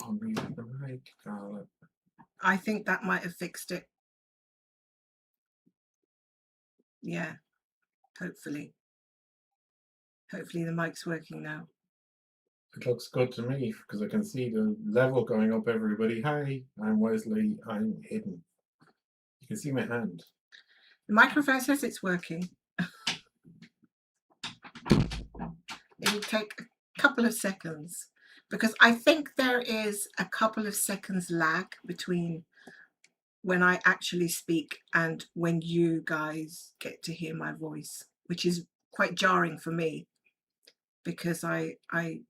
can't read the mic, Carla. I think that might have fixed it. Yeah, hopefully. Hopefully the mic's working now. It looks good to me because I can see the level going up, everybody. Hi, I'm Wesley. I'm hidden. You can see my hand. The microphone says it's working. It'll take a couple of seconds because I think there is a couple of seconds lag between when I actually speak and when you guys get to hear my voice, which is quite jarring for me because if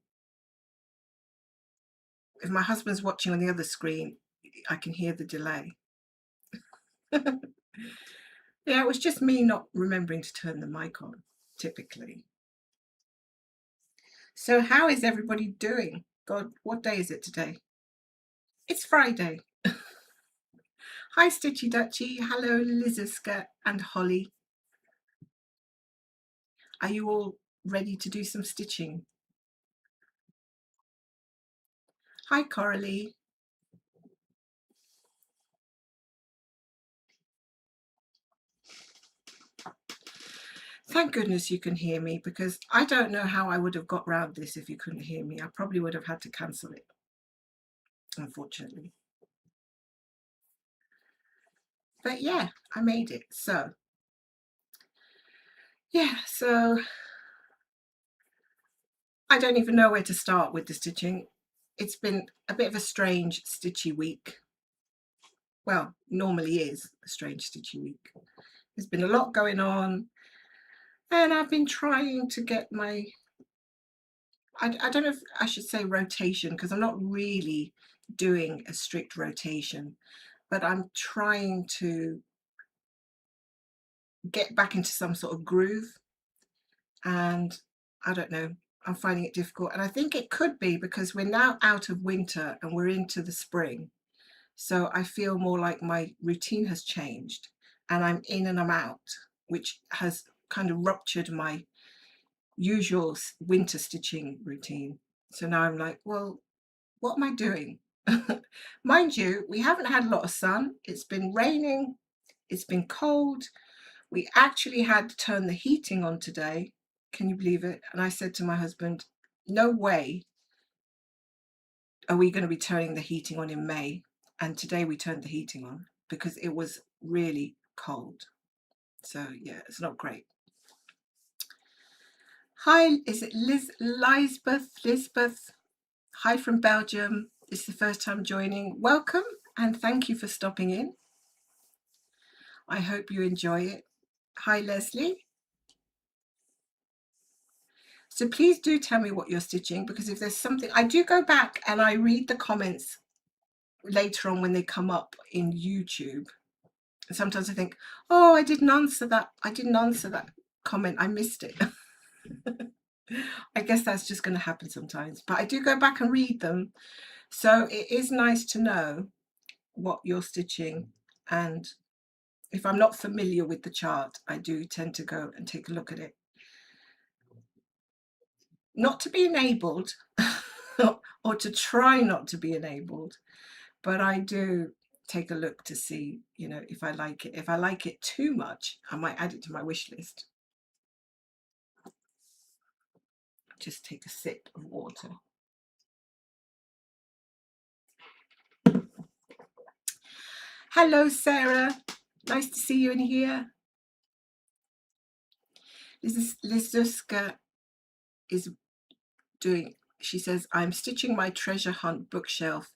my husband's watching on the other screen, I can hear the delay. Yeah, it was just me not remembering to turn the mic on, typically. So how is everybody doing? God, what day is it today? It's Friday. Hi, Stitchy Dutchy. Hello, Liziska and Holly. Are you all ready to do some stitching? Hi, Coralie. Thank goodness you can hear me, because I don't know how I would have got round this if you couldn't hear me. I probably would have had to cancel it, unfortunately. But yeah, I made it. So yeah, so I don't even know where to start with the stitching. It's been a bit of a strange stitchy week. Well, normally is a strange stitchy week. There's been a lot going on, and I've been trying to get my, I don't know if I should say rotation, because I'm not really doing a strict rotation, but I'm trying to get back into some sort of groove, and I don't know, I'm finding it difficult. And I think it could be because we're now out of winter and we're into the spring. So I feel more like my routine has changed and I'm in and I'm out, which has kind of ruptured my usual winter stitching routine. So now I'm like, well, what am I doing? Mind you, we haven't had a lot of sun. It's been raining. It's been cold. We actually had to turn the heating on today. Can you believe it? And I said to my husband, no way are we going to be turning the heating on in May. And today we turned the heating on because it was really cold. So yeah, it's not great. Hi, is it Lisbeth? Hi from Belgium. It's the first time joining. Welcome and thank you for stopping in. I hope you enjoy it. Hi, Leslie. So please do tell me what you're stitching, because if there's something, I do go back and I read the comments later on when they come up in YouTube. And sometimes I think, oh, I didn't answer that comment. I missed it. I guess that's just going to happen sometimes, but I do go back and read them. So it is nice to know what you're stitching. And if I'm not familiar with the chart, I do tend to go and take a look at it. Not to be enabled or to try not to be enabled, but I do take a look to see, you know, if I like it. If I like it too much, I might add it to my wish list. Just take a sip of water. Hello, Sarah. Nice to see you in here. Lizuska is doing, she says, I'm stitching my treasure hunt bookshelf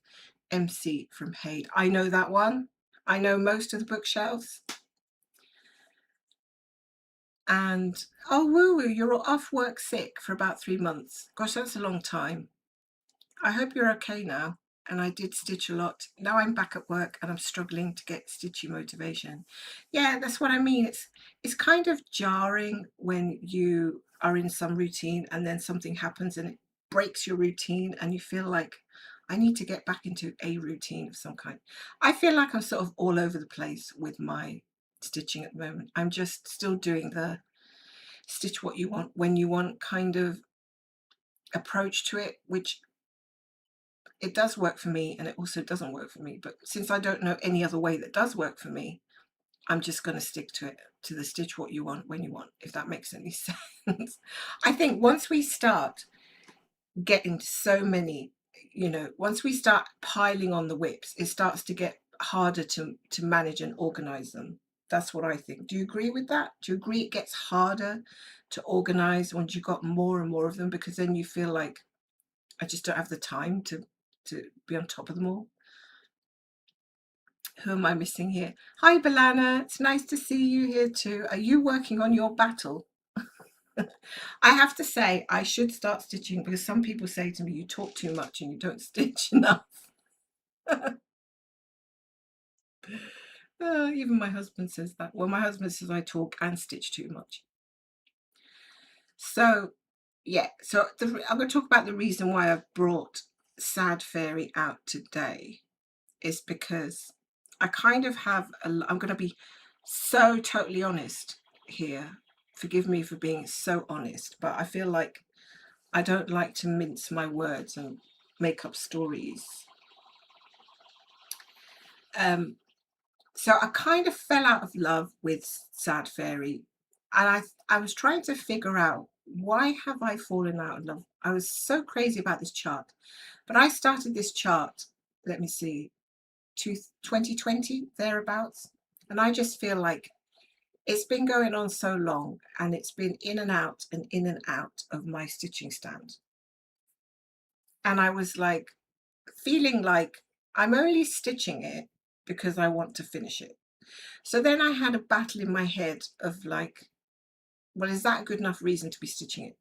MC from Haid. I know that one. I know most of the bookshelves. And oh, woo woo, you're off work sick for about 3 months. Gosh, that's a long time. I hope you're okay now. And I did stitch a lot. Now I'm back at work and I'm struggling to get stitchy motivation. Yeah, that's what I mean. It's kind of jarring when you are in some routine and then something happens and it breaks your routine and you feel like I need to get back into a routine of some kind. I feel like I'm sort of all over the place with my stitching at the moment. I'm just still doing the stitch what you want when you want kind of approach to it, which it does work for me and it also doesn't work for me. But since I don't know any other way that does work for me, I'm just going to stick to it, to the stitch what you want when you want, if that makes any sense. I think once we start getting so many, once we start piling on the whips, it starts to get harder to manage and organize them. That's what I think. Do you agree with that? Do you agree it gets harder to organize once you've got more and more of them, because then you feel like I just don't have the time to be on top of them all? Who am I missing here? Hi, Alena. It's nice to see you here too. Are you working on your battle? I have to say, I should start stitching, because some people say to me, you talk too much and you don't stitch enough. Even my husband says that. Well, my husband says I talk and stitch too much. So, yeah. So I'm going to talk about the reason why I've brought Sad Fairy out today is because I kind of have, I'm going to be so totally honest here. Forgive me for being so honest, but I feel like I don't like to mince my words and make up stories. So I kind of fell out of love with Sad Fairy, and I was trying to figure out, why have I fallen out of love? I was so crazy about this chart, but I started this chart, let me see, 2020 thereabouts, and I just feel like it's been going on so long, and it's been in and out and in and out of my stitching stand, and I was like feeling like I'm only stitching it because I want to finish it. So then I had a battle in my head of like, well, is that a good enough reason to be stitching it?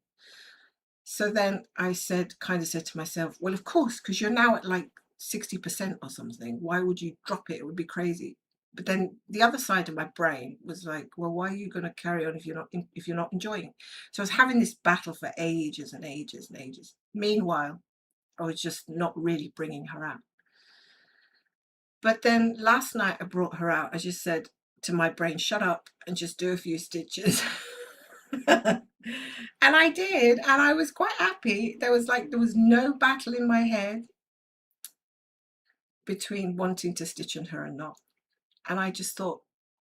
So then I kind of said to myself, well, of course, because you're now at like 60% or something. Why would you drop it? It would be crazy. But then the other side of my brain was like, well, why are you going to carry on if you're not enjoying it? So I was having this battle for ages and ages and ages. Meanwhile, I was just not really bringing her out. But then last night I brought her out. I just said to my brain, shut up and just do a few stitches. And I did, and I was quite happy. There was no battle in my head between wanting to stitch on her and not. And I just thought,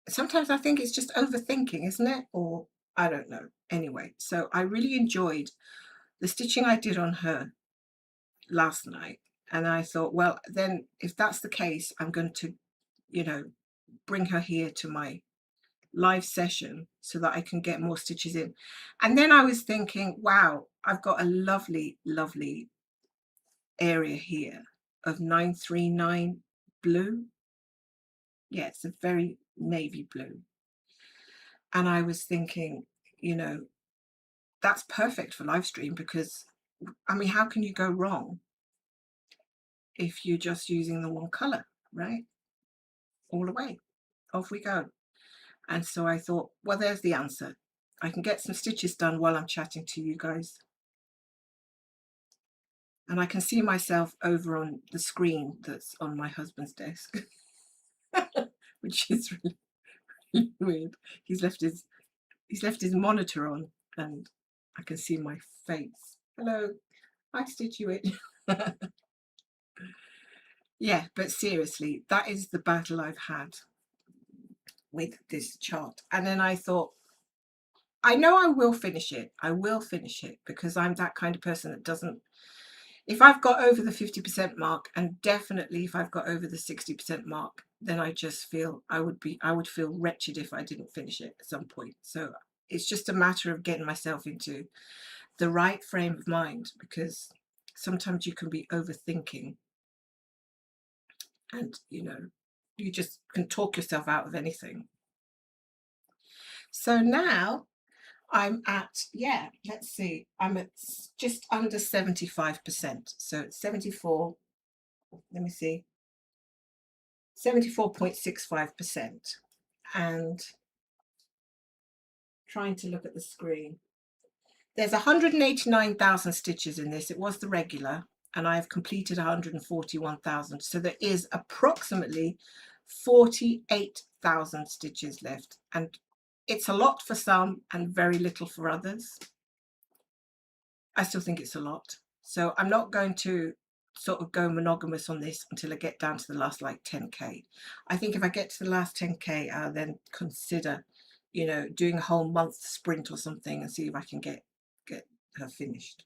sometimes I think it's just overthinking, isn't it? Or I don't know. Anyway, so I really enjoyed the stitching I did on her last night. And I thought, well, then if that's the case, I'm going to, bring her here to my live session so that I can get more stitches in. And then I was thinking, wow, I've got a lovely, lovely area here of 939 blue. Yeah, it's a very navy blue. And I was thinking, that's perfect for live stream, because I mean, how can you go wrong if you're just using the one color, right? All away, off we go. And so I thought, well, there's the answer. I can get some stitches done while I'm chatting to you guys. And I can see myself over on the screen that's on my husband's desk, which is really, really weird. He's left his monitor on, and I can see my face. Hello, I stitch you it. Yeah, but seriously, that is the battle I've had with this chart. And then I thought, I know I will finish it. I will finish it, because I'm that kind of person that doesn't, if I've got over the 50% mark, and definitely if I've got over the 60% mark, then I just feel I would feel wretched if I didn't finish it at some point. So it's just a matter of getting myself into the right frame of mind, because sometimes you can be overthinking, and you just can talk yourself out of anything. So now I'm at, let's see, I'm at just under 75%. So it's 74, let me see, 74.65%. And trying to look at the screen. There's 189,000 stitches in this. It was the regular, and I've completed 141,000. So there is approximately 48,000 stitches left. And it's a lot for some and very little for others. I still think it's a lot. So I'm not going to sort of go monogamous on this until I get down to the last like 10k. I think if I get to the last 10k, I'll then consider, doing a whole month sprint or something and see if I can get her finished.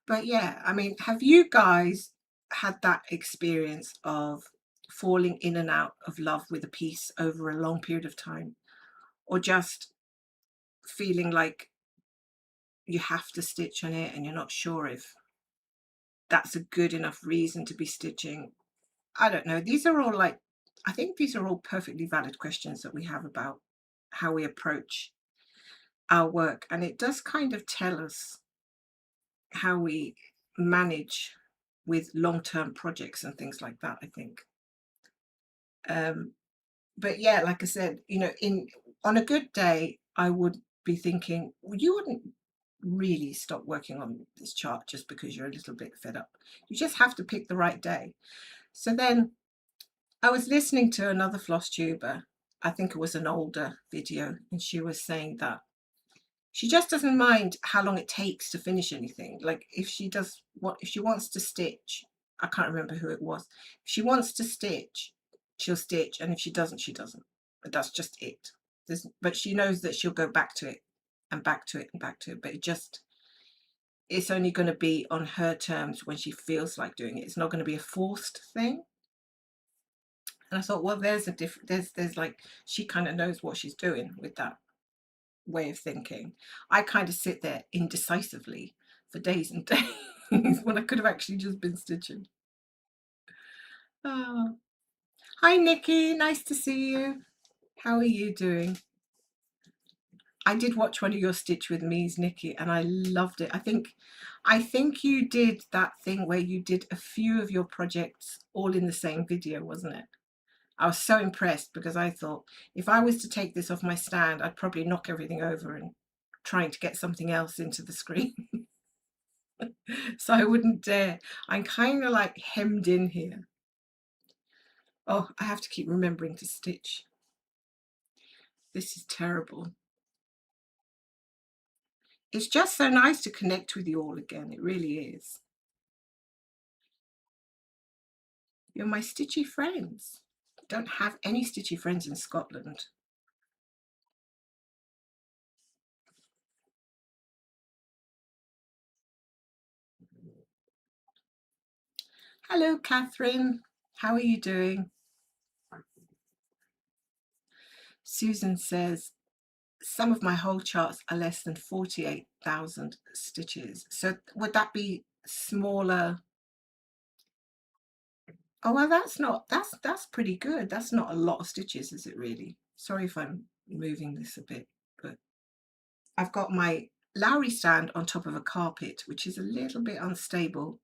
But yeah, I mean, have you guys had that experience of falling in and out of love with a piece over a long period of time, or just feeling like you have to stitch on it and you're not sure if that's a good enough reason to be stitching? I don't know. These are all like, I think these are all perfectly valid questions that we have about how we approach our work. And it does kind of tell us how we manage with long-term projects and things like that, I think. But yeah, like I said, in on a good day, I would be thinking, well, you wouldn't really stop working on this chart just because you're a little bit fed up. You just have to pick the right day. So then I was listening to another floss tuber. I think it was an older video, and she was saying that she just doesn't mind how long it takes to finish anything. Like if she wants to stitch, I can't remember who it was. If she wants to stitch, she'll stitch, and if she doesn't, she doesn't. But that's just it. But she knows that she'll go back to it and back to it and back to it. But it's only going to be on her terms when she feels like doing it. It's not going to be a forced thing. And I thought, well, there's a different, there's like, she kind of knows what she's doing with that way of thinking. I kind of sit there indecisively for days and days when I could have actually just been stitching. Oh. Hi, Nikki. Nice to see you. How are you doing? I did watch one of your Stitch with Me's, Nikki, and I loved it. I think you did that thing where you did a few of your projects all in the same video, wasn't it? I was so impressed because I thought if I was to take this off my stand, I'd probably knock everything over and trying to get something else into the screen. So I wouldn't dare. I'm kind of like hemmed in here. Oh, I have to keep remembering to stitch. This is terrible. It's just so nice to connect with you all again. It really is. You're my stitchy friends. Don't have any stitchy friends in Scotland. Hello, Catherine. How are you doing? Susan says, some of my whole charts are less than 48,000 stitches. So would that be smaller? Oh, well, that's pretty good. That's not a lot of stitches, is it really? Sorry if I'm moving this a bit, but I've got my Lowry stand on top of a carpet, which is a little bit unstable.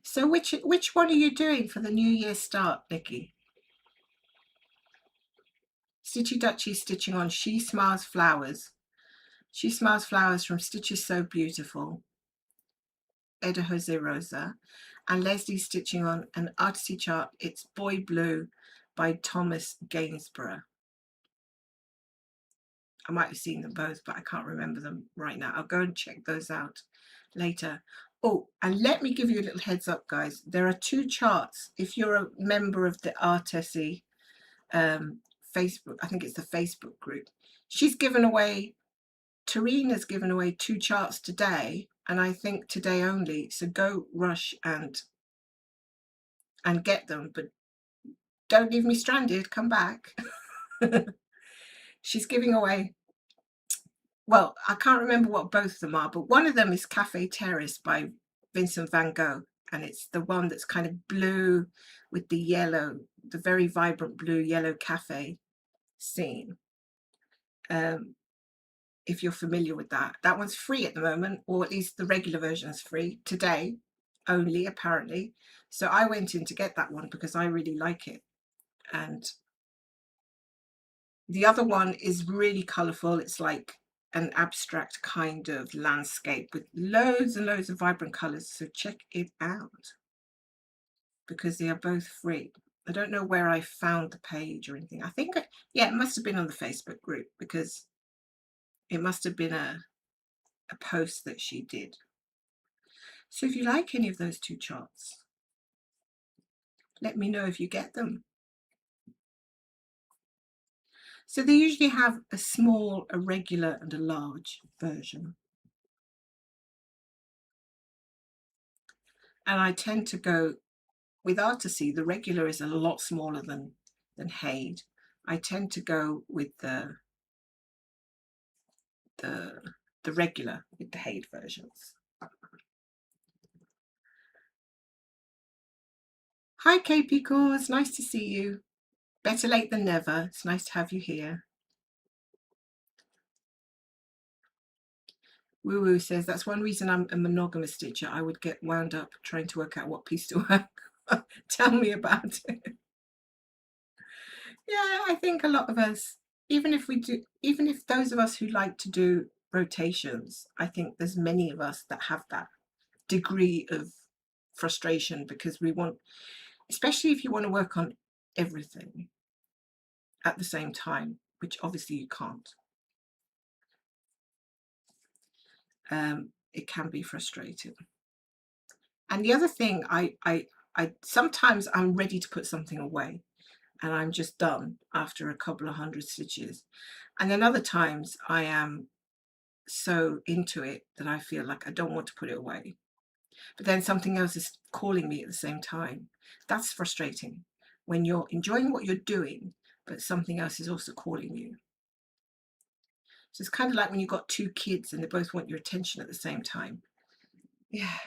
So which one are you doing for the New Year start, Nikki? Stitchy Dutchie stitching on She Smiles Flowers. She Smiles Flowers from Stitches So Beautiful, Eda Jose Rosa, and Leslie stitching on an artsy chart. It's Boy Blue by Thomas Gainsborough. I might have seen them both, but I can't remember them right now. I'll go and check those out later. Oh, and let me give you a little heads up, guys. There are two charts. If you're a member of the Artessi Facebook, I think it's the Facebook group, she's given away, Tarina's given away two charts today, and I think today only. So go rush and get them, but don't leave me stranded. Come back. She's giving away, well, I can't remember what both of them are, but one of them is Cafe Terrace by Vincent van Gogh, and it's the one that's kind of blue with the yellow, the very vibrant blue yellow cafe scene. If you're familiar with that, that one's free at the moment, or at least the regular version is free today only, apparently. So I went in to get that one because I really like it. And the other one is really colorful. It's like an abstract kind of landscape with loads and loads of vibrant colors. So check it out because they are both free. I don't know where I found the page or anything. I think, yeah, it must have been on the Facebook group because it must have been a post that she did. So if you like any of those two charts, let me know if you get them. So they usually have a small, a regular, and a large version. And I tend to go with Artisy. The regular is a lot smaller than Haid. I tend to go with the regular with the Haid versions. Hi KP Cause, nice to see you. Better late than never. It's nice to have you here. Woo Woo says that's one reason I'm a monogamous stitcher. I would get wound up trying to work out what piece to work. Tell me about it. Yeah, I think a lot of us, even if those of us who like to do rotations, I think there's many of us that have that degree of frustration because we want, especially if you want to work on everything at the same time, which obviously you can't. It can be frustrating. And the other thing, I sometimes I'm ready to put something away and I'm just done after a couple of hundred stitches. And then other times I am so into it that I feel like I don't want to put it away. But then something else is calling me at the same time. That's frustrating when you're enjoying what you're doing, but something else is also calling you. So it's kind of like when you've got two kids and they both want your attention at the same time. Yeah,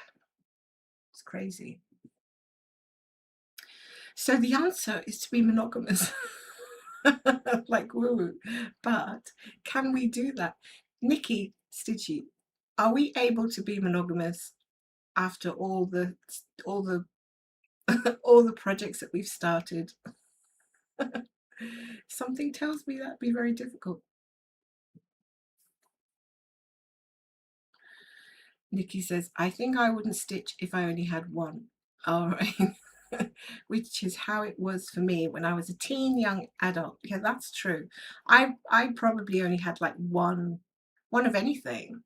it's crazy. So the answer is to be monogamous. Like woo, but can we do that? Nikki Stitchy, are we able to be monogamous after all the all the projects that we've started? Something tells me that'd be very difficult. Nikki says, I think I wouldn't stitch if I only had one. All right. Which is how it was for me when I was a teen young adult. Yeah, that's true. I probably only had like one of anything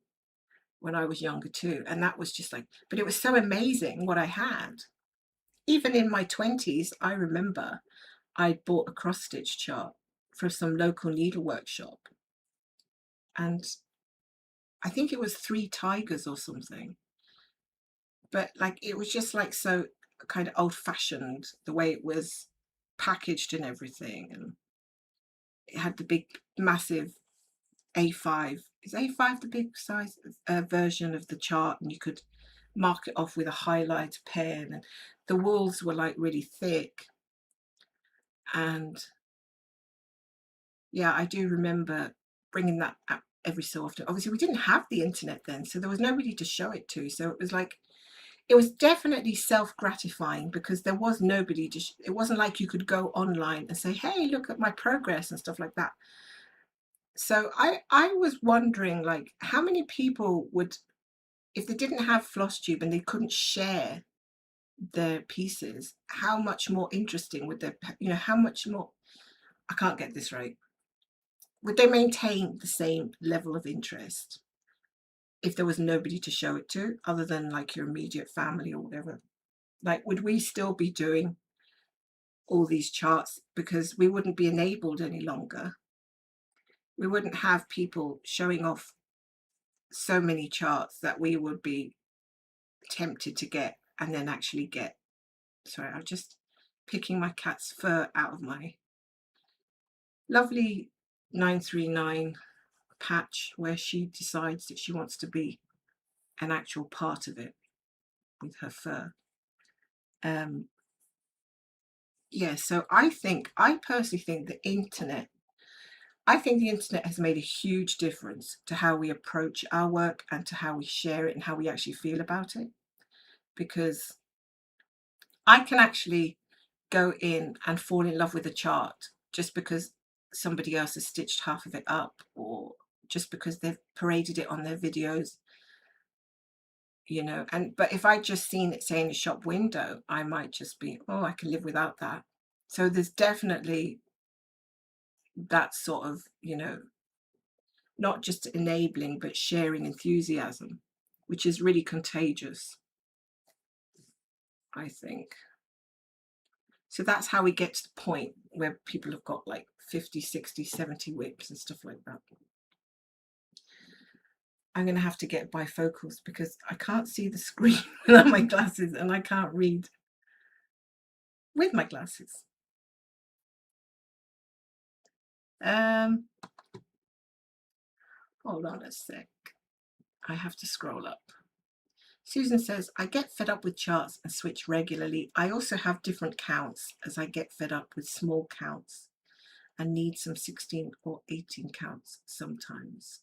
when I was younger too. And that was just like, but it was so amazing what I had. Even in my 20s, I remember I bought a cross stitch chart from some local needlework shop. And I think it was 3 tigers or something. But like it was just like so kind of old fashioned the way it was packaged and everything. And it had the big massive A5. Is A5 the big size version of the chart? And you could mark it off with a highlight pen. And the walls were like really thick. And yeah, I do remember bringing that up every so often. Obviously, we didn't have the internet then, so there was nobody to show it to. So it was like, it was definitely self-gratifying because there was nobody to, it wasn't like you could go online and say, hey, look at my progress and stuff like that. So I was wondering, like, how many people would, if they didn't have floss tube and they couldn't share their pieces, how much more interesting would their, how much more, I can't get this right, would they maintain the same level of interest if there was nobody to show it to other than like your immediate family or whatever? Like, would we still be doing all these charts because we wouldn't be enabled any longer? We wouldn't have people showing off so many charts that we would be tempted to get and then actually get. Sorry, I'm just picking my cat's fur out of my lovely 939 patch where she decides that she wants to be an actual part of it with her fur. Yeah, so I personally think the internet, I think the internet has made a huge difference to how we approach our work and to how we share it and how we actually feel about it. Because I can actually go in and fall in love with a chart just because somebody else has stitched half of it up, or just because they've paraded it on their videos, but if I just seen it say in the shop window, I might just be, oh, I can live without that. So there's definitely that sort of, not just enabling, but sharing enthusiasm, which is really contagious, I think. So that's how we get to the point where people have got like 50, 60, 70 whips and stuff like that. I'm going to have to get bifocals because I can't see the screen without my glasses and I can't read with my glasses. Hold on a sec. I have to scroll up. Susan says, I get fed up with charts and switch regularly. I also have different counts as I get fed up with small counts and need some 16 or 18 counts sometimes.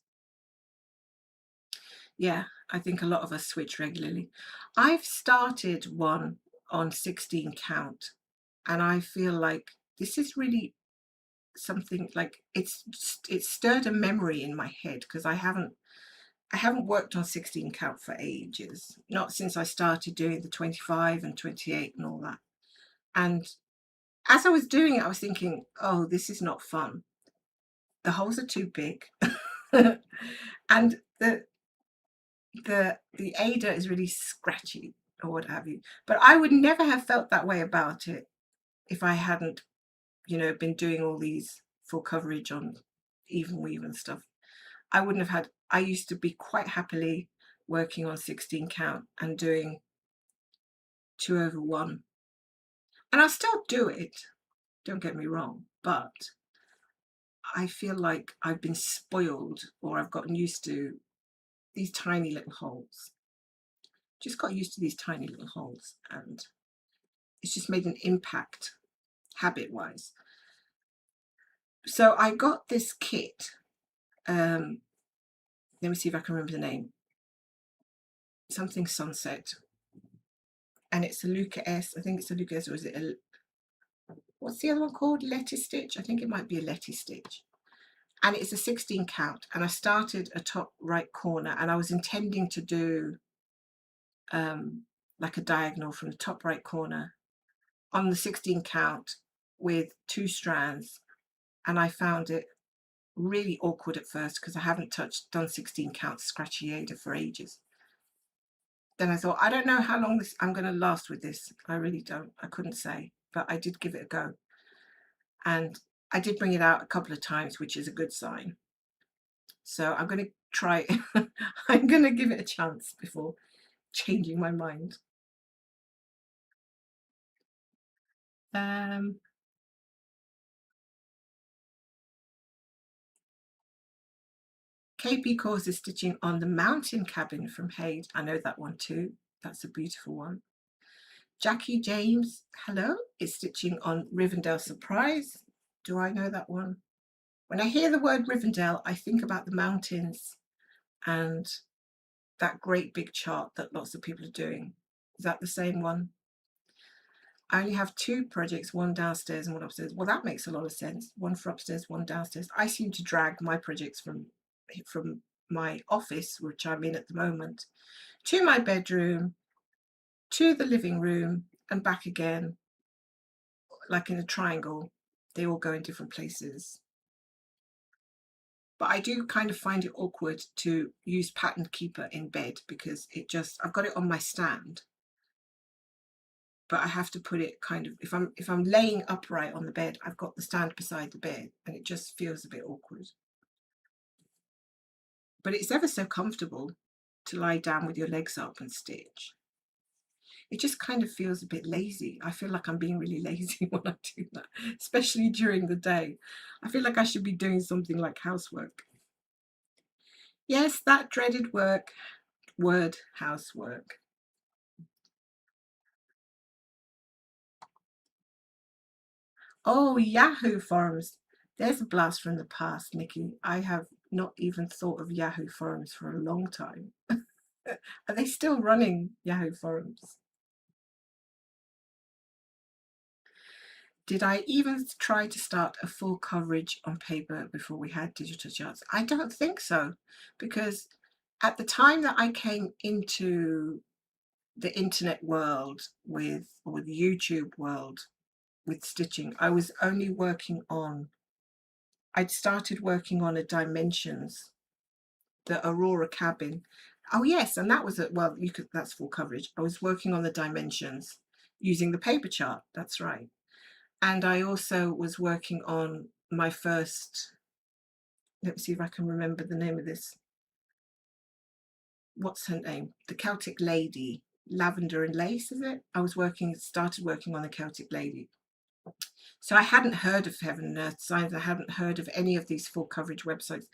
Yeah, I think a lot of us switch regularly. I've started one on 16 count and I feel like this is really something like it's stirred a memory in my head because I haven't worked on 16 count for ages, not since I started doing the 25 and 28 and all that. And as I was doing it, I was thinking, oh, this is not fun. The holes are too big. And the Ada is really scratchy or what have you. But I would never have felt that way about it if I hadn't, been doing all these full coverage on even weave and stuff. I used to be quite happily working on 16 count and doing 2/1. And I'll still do it, don't get me wrong, but I feel like I've been spoiled or I've gotten used to these tiny little holes. Just got used to these tiny little holes and it's just made an impact habit-wise. So I got this kit. Let me see if I can remember the name. Something Sunset. And it's a Luca S. I think it's a Luca S, or is it what's the other one called? Letty Stitch? I think it might be a Letty Stitch. And it's a 16 count. And I started a top right corner and I was intending to do like a diagonal from the top right corner on the 16 count with 2 strands. And I found it really awkward at first because I haven't done 16 count scratchy Ada for ages. Then I thought, I don't know how long I'm going to last with this. I really don't. I couldn't say, but I did give it a go. And I did bring it out a couple of times, which is a good sign. So I'm going to try it. I'm going to give it a chance before changing my mind. KP Cause is stitching on the Mountain Cabin from Haid. I know that one too. That's a beautiful one. Jackie James, hello, is stitching on Rivendell Surprise. Do I know that one? When I hear the word Rivendell, I think about the mountains and that great big chart that lots of people are doing. Is that the same one? I only have 2 projects, one downstairs and one upstairs. Well, that makes a lot of sense. One for upstairs, one downstairs. I seem to drag my projects from my office, which I'm in at the moment, to my bedroom, to the living room, and back again, like in a triangle. They all go in different places. But I do kind of find it awkward to use Pattern Keeper in bed because I've got it on my stand, but I have to put it kind of, if I'm laying upright on the bed, I've got the stand beside the bed and it just feels a bit awkward. But it's ever so comfortable to lie down with your legs up and stitch. It just kind of feels a bit lazy. I feel like I'm being really lazy when I do that, especially during the day. I feel like I should be doing something like housework. Yes, that dreaded word, housework. Oh, Yahoo forums. There's a blast from the past, Nikki. I have not even thought of Yahoo forums for a long time. Are they still running Yahoo forums? Did I even try to start a full coverage on paper before we had digital charts? I don't think so, because at the time that I came into the internet world or the YouTube world, with stitching. I was only working on, I'd started working on a dimensions, the Aurora cabin. Oh yes, and that was it. Well, you could, that's full coverage. I was working on the dimensions using the paper chart. That's right. And I also was working on my first, let me see if I can remember the name of this. What's her name? The Celtic Lady, Lavender and Lace, is it? I was started working on the Celtic Lady. So I hadn't heard of Heaven and Earth Signs. I hadn't heard of any of these full coverage websites.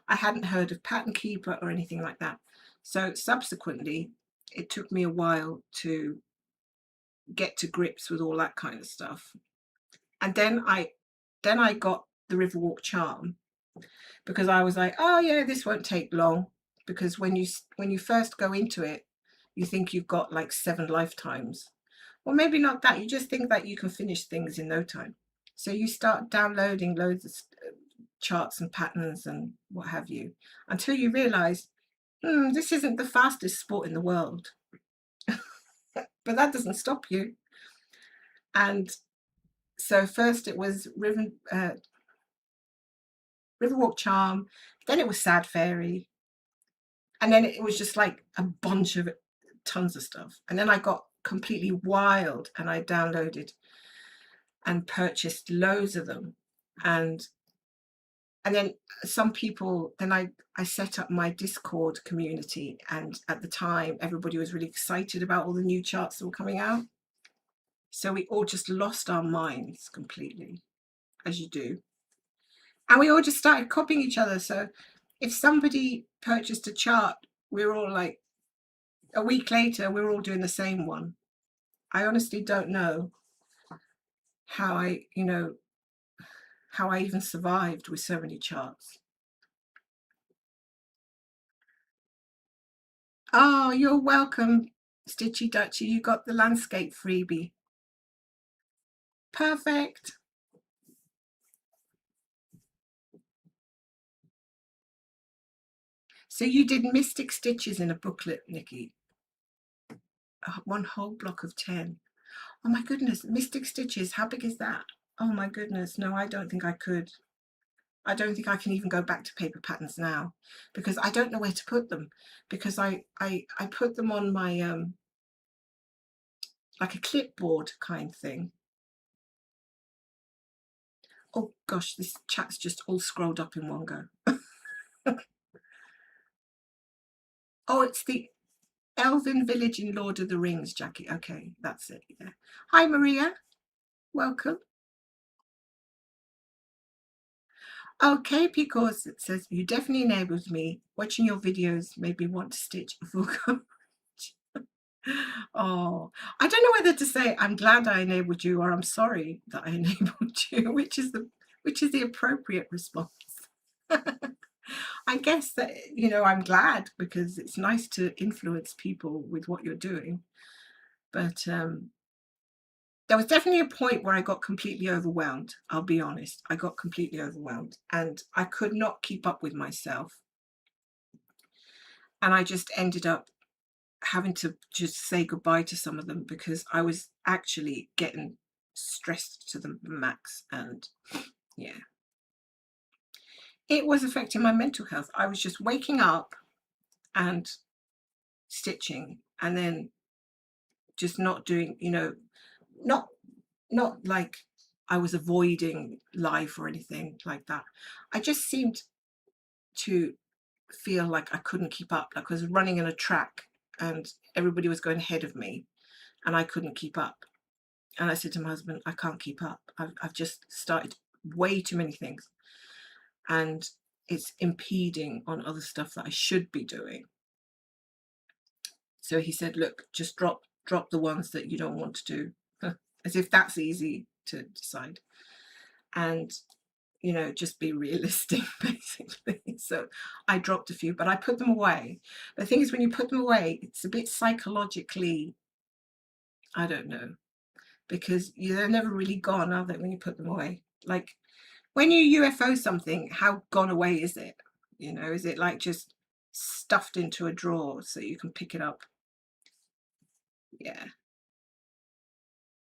I hadn't heard of Pattern Keeper or anything like that. So subsequently, it took me a while to get to grips with all that kind of stuff. And then I got the Riverwalk charm, because I was like, oh yeah, this won't take long. Because when you first go into it, you think you've got like 7 lifetimes. Well, maybe not that. You just think that you can finish things in no time. So you start downloading loads of charts and patterns and what have you, until you realize, this isn't the fastest sport in the world. But that doesn't stop you. And so first it was Riverwalk Charm, then it was Sad Fairy, and then it was just like a bunch of tons of stuff. And then I got completely wild and I downloaded and purchased loads of them. And then some people, then I set up my Discord community, and at the time everybody was really excited about all the new charts that were coming out. So we all just lost our minds completely, as you do. And we all just started copying each other. So if somebody purchased a chart, we were all like, a week later, we were all doing the same one. I honestly don't know how I even survived with so many charts. Oh, you're welcome, Stitchy Dutchy. You got the landscape freebie. Perfect. So you did Mystic Stitches in a booklet, Nikki. One whole block of 10. Oh my goodness, Mystic Stitches, how big is that? Oh my goodness, no, I don't think I could. I don't think I can even go back to paper patterns now, because I don't know where to put them, because I put them on my like a clipboard kind thing. Oh gosh, this chat's just all scrolled up in one go. Oh, it's the Elven Village in Lord of the Rings, Jackie. Okay, that's it. Yeah. Hi, Maria. Welcome. Okay, because it says you definitely enabled me. Watching your videos made me want to stitch a full coverage. Oh, I don't know whether to say I'm glad I enabled you or I'm sorry that I enabled you, which is the appropriate response. I guess that, I'm glad, because it's nice to influence people with what you're doing. But there was definitely a point where I got completely overwhelmed. I'll be honest. I got completely overwhelmed and I could not keep up with myself. And I just ended up having to just say goodbye to some of them, because I was actually getting stressed to the max. And yeah, it was affecting my mental health. I was just waking up and stitching, and then just not doing, not like I was avoiding life or anything like that. I just seemed to feel like I couldn't keep up, like I was running in a track and everybody was going ahead of me and I couldn't keep up. And I said to my husband, I can't keep up. I've just started way too many things and it's impeding on other stuff that I should be doing. So he said, look, just drop the ones that you don't want to do. As if that's easy to decide. And just be realistic, basically. So I dropped a few, but I put them away. The thing is, when you put them away, it's a bit psychologically, I don't know, because they're never really gone, are they, when you put them away? Like when you UFO something, how gone away is it? Is it like just stuffed into a drawer so you can pick it up? Yeah.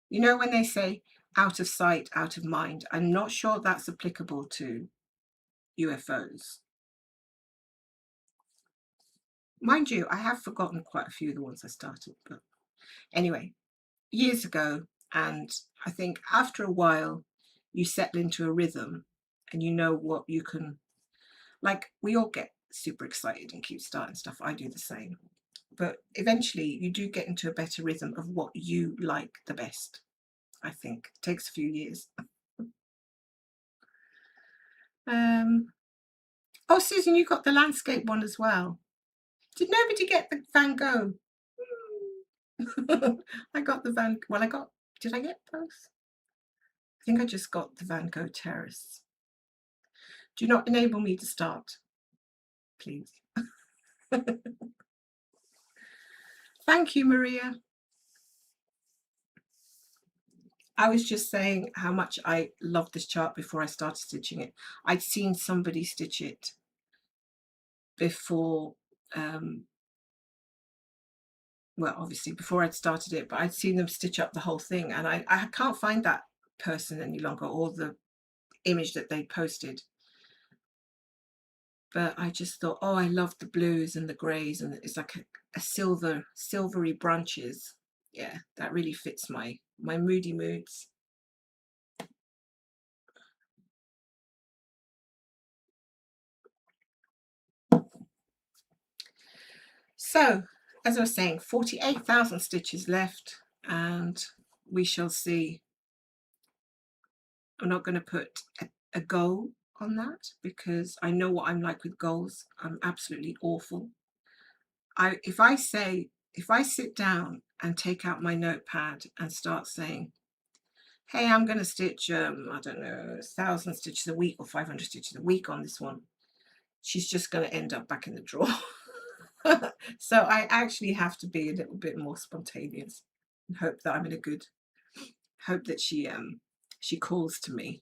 When they say, out of sight, out of mind. I'm not sure that's applicable to UFOs. Mind you, I have forgotten quite a few of the ones I started, but anyway, years ago. And I think after a while, you settle into a rhythm and you know what you can, like, we all get super excited and keep starting stuff. I do the same. But eventually, you do get into a better rhythm of what you like the best. I think it takes a few years. Um, oh, Susan, you got the landscape one as well. Did nobody get the Van Gogh? I got the Van. Well, Did I get both? I think I just got the Van Gogh Terrace. Do not enable me to start, please. Thank you, Maria. I was just saying how much I loved this chart before I started stitching it. I'd seen somebody stitch it before, well, obviously before I'd started it, but I'd seen them stitch up the whole thing, and I can't find that person any longer or the image that they posted. But I just thought, oh, I love the blues and the greys, and it's like a silvery branches. Yeah, that really fits my moody moods. So, as I was saying, 48,000 stitches left, and we shall see. I'm not going to put a goal on that because I know what I'm like with goals. I'm absolutely awful. If I sit down and take out my notepad and start saying, hey, I'm going to stitch, I don't know, 1,000 stitches a week or 500 stitches a week on this one, she's just going to end up back in the drawer. So I actually have to be a little bit more spontaneous and hope that I'm in a good, hope that she calls to me.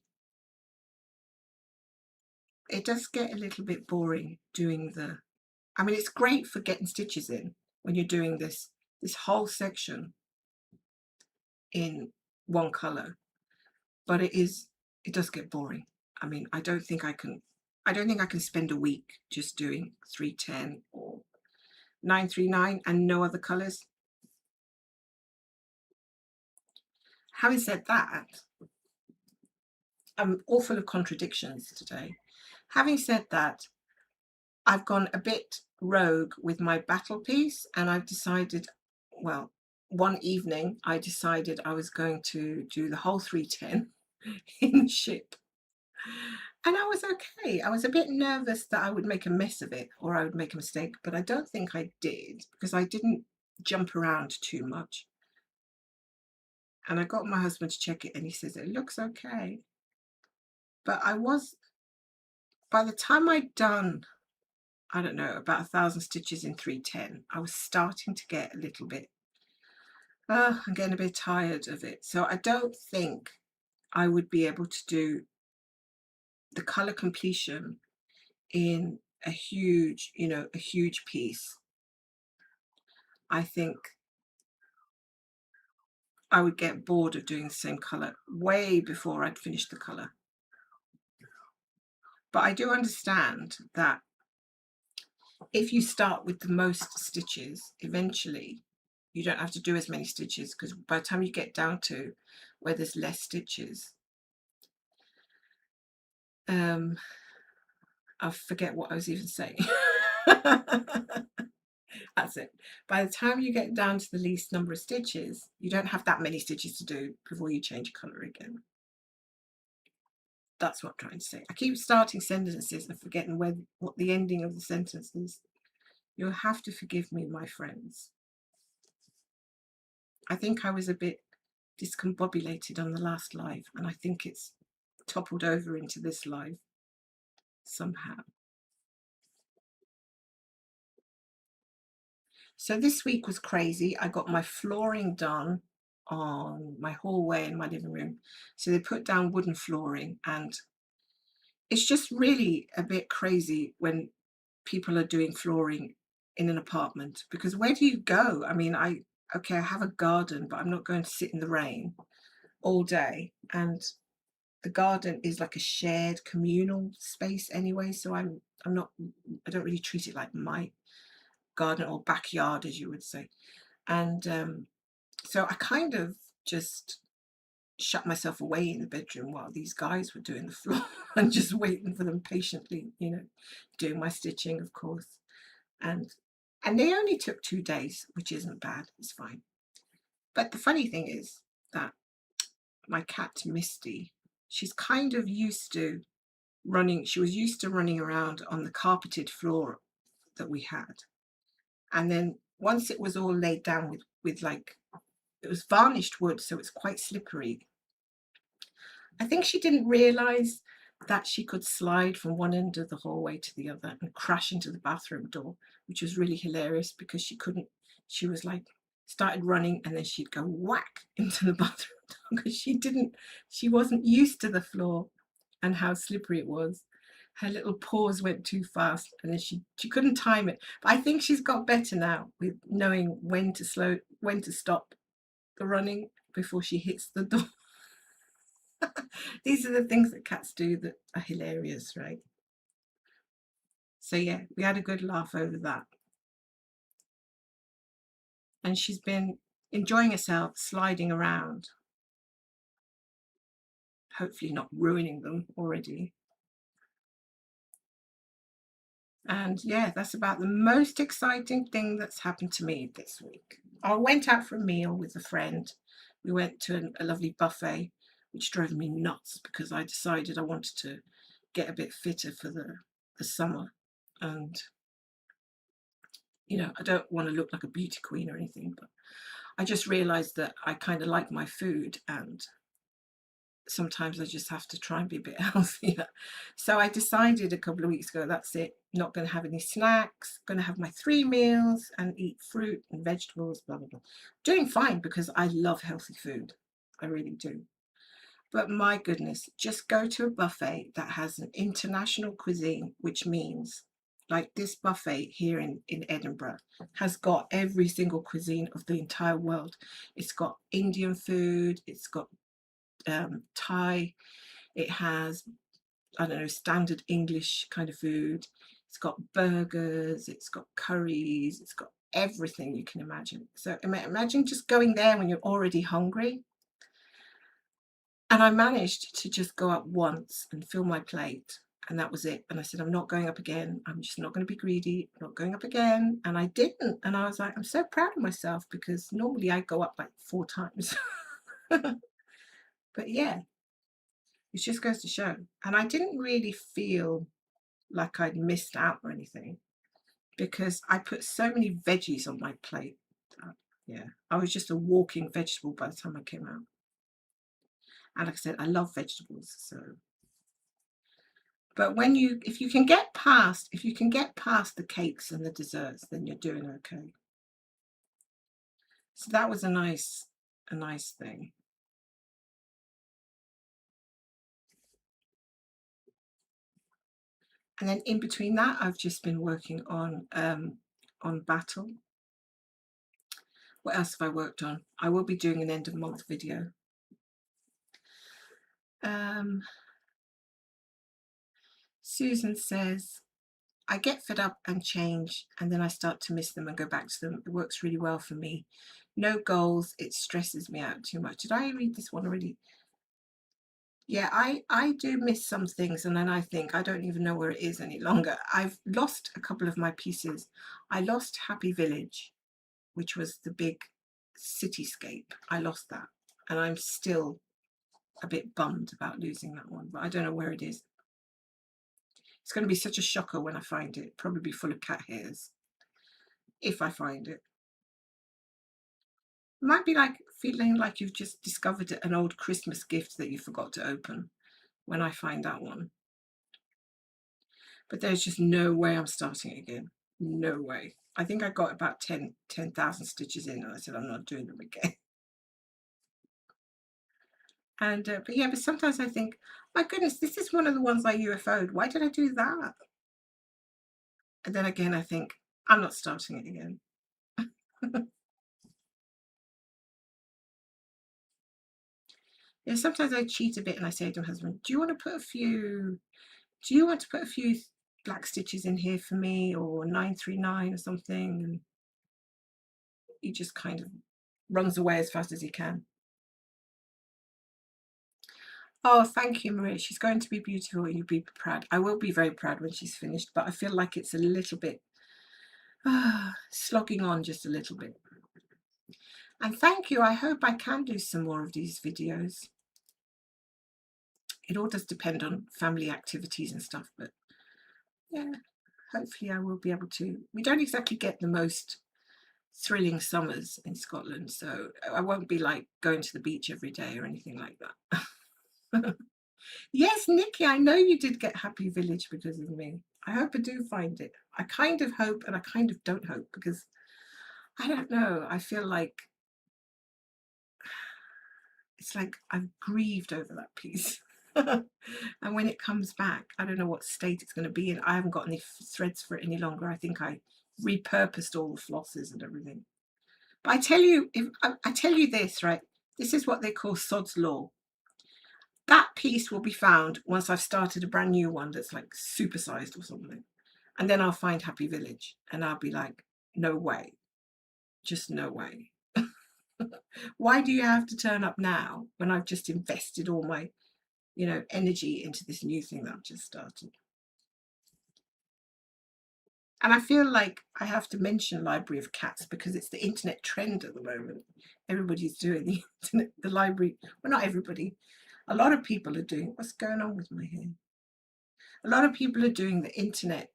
It does get a little bit boring doing I mean, it's great for getting stitches in when you're doing this whole section in one color, but it does get boring. I mean, I don't think I can spend a week just doing 310 or 939 and no other colors. Having said that, I'm all full of contradictions today. Having said that, I've gone a bit rogue with my battle piece, and I've decided, well, one evening I decided I was going to do the whole 310 in the ship. And I was okay. I was a bit nervous that I would make a mess of it or I would make a mistake, but I don't think I did because I didn't jump around too much. And I got my husband to check it and he says, it looks okay. But by the time I'd done, I don't know, about 1,000 stitches in 310, I was starting to get a little bit, I'm getting a bit tired of it. So I don't think I would be able to do the color completion in a huge piece. I think I would get bored of doing the same color way before I'd finished the color. But I do understand that if you start with the most stitches, eventually you don't have to do as many stitches because by the time you get down to where there's less stitches, I forget what I was even saying. That's it. By the time you get down to the least number of stitches, you don't have that many stitches to do before you change color again. That's what I'm trying to say. I keep starting sentences and forgetting what the ending of the sentence is. You'll have to forgive me, my friends. I think I was a bit discombobulated on the last live, and I think it's toppled over into this live somehow. So this week was crazy. I got my flooring done on my hallway in my living room. So they put down wooden flooring, and it's just really a bit crazy when people are doing flooring in an apartment, because where do you go? I mean, okay, I have a garden, but I'm not going to sit in the rain all day, and the garden is like a shared communal space anyway, so I'm not, I don't really treat it like my garden or backyard, as you would say. And so I kind of just shut myself away in the bedroom while these guys were doing the floor and just waiting for them patiently, doing my stitching, of course. And they only took 2 days, which isn't bad. It's fine. But the funny thing is that my cat Misty, she's kind of used to running. She was used to running around on the carpeted floor that we had. And then once it was all laid down with like, it was varnished wood, so it's quite slippery. I think she didn't realize that she could slide from one end of the hallway to the other and crash into the bathroom door, which was really hilarious because she couldn't, she was like, started running and then she'd go whack into the bathroom door because she wasn't used to the floor and how slippery it was. Her little paws went too fast and then she couldn't time it. But I think she's got better now with knowing when to stop the running before she hits the door. These are the things that cats do that are hilarious, right? So yeah, we had a good laugh over that. And she's been enjoying herself sliding around, hopefully not ruining them already. And yeah, that's about the most exciting thing that's happened to me this week. I went out for a meal with a friend. We went to a lovely buffet, which drove me nuts because I decided I wanted to get a bit fitter for the summer. And, I don't want to look like a beauty queen or anything, but I just realized that I kind of like my food and sometimes I just have to try and be a bit healthier. So I decided a couple of weeks ago, that's it, not going to have any snacks, going to have my 3 meals and eat fruit and vegetables, blah, blah, blah. Doing fine because I love healthy food. I really do. But my goodness, just go to a buffet that has an international cuisine, which means like this buffet here in Edinburgh has got every single cuisine of the entire world. It's got Indian food, it's got Thai, it has, I don't know, standard English kind of food, it's got burgers, it's got curries, it's got everything you can imagine. So imagine just going there when you're already hungry. And I managed to just go up once and fill my plate. And that was it. And I said, I'm not going up again. I'm just not going to be greedy. I'm not going up again. And I didn't. And I was like, I'm so proud of myself because normally I go up like 4 times. But yeah, it just goes to show. And I didn't really feel like I'd missed out or anything because I put so many veggies on my plate. Yeah, I was just a walking vegetable by the time I came out. And like I said, I love vegetables. So, but if you can get past the cakes and the desserts, then you're doing okay. So that was a nice thing. And then in between that, I've just been working on Battle. What else have I worked on? I will be doing an end of month video. Susan says, I get fed up and change, and then I start to miss them and go back to them. It works really well for me. No goals, it stresses me out too much. Did I read this one already? Yeah, I do miss some things, and then I think I don't even know where it is any longer. I've lost a couple of my pieces. I lost Happy Village, which was the big cityscape. I lost that, and I'm still a bit bummed about losing that one, but I don't know where it is. It's going to be such a shocker when I find it, probably full of cat hairs, if I find it. It might be like feeling like you've just discovered an old Christmas gift that you forgot to open when I find that one. But there's just no way I'm starting again. No way. I think I got about 10,000 stitches in and I said, I'm not doing them again. And, but yeah, but sometimes I think, my goodness, this is one of the ones I UFO'd. Why did I do that? And then again, I think, I'm not starting it again. Yeah, sometimes I cheat a bit and I say to my husband, do you want to put a few black stitches in here for me, or 939 or something? And he just kind of runs away as fast as he can. Oh, thank you, Maria. She's going to be beautiful. You'll be proud. I will be very proud when she's finished, but I feel like it's a little bit slogging on just a little bit. And thank you. I hope I can do some more of these videos. It all does depend on family activities and stuff, but yeah, hopefully I will be able to. We don't exactly get the most thrilling summers in Scotland, so I won't be like going to the beach every day or anything like that. Yes, Nikki, I know you did get Happy Village because of me. I hope I do find it. I kind of hope and I kind of don't hope, because I don't know. I feel like it's like I've grieved over that piece. And when it comes back, I don't know what state it's going to be in. I haven't got any threads for it any longer. I think I repurposed all the flosses and everything. But I tell you, if I tell you this, right? This is what they call sod's law. That piece will be found once I've started a brand new one that's like supersized or something. And then I'll find Happy Village and I'll be like, no way, just no way. Why do you have to turn up now when I've just invested all my, energy into this new thing that I've just started? And I feel like I have to mention Library of Cats because it's the internet trend at the moment. Everybody's doing the internet, the library. Well, not everybody. A lot of people are doing. What's going on with my hair? A lot of people are doing the internet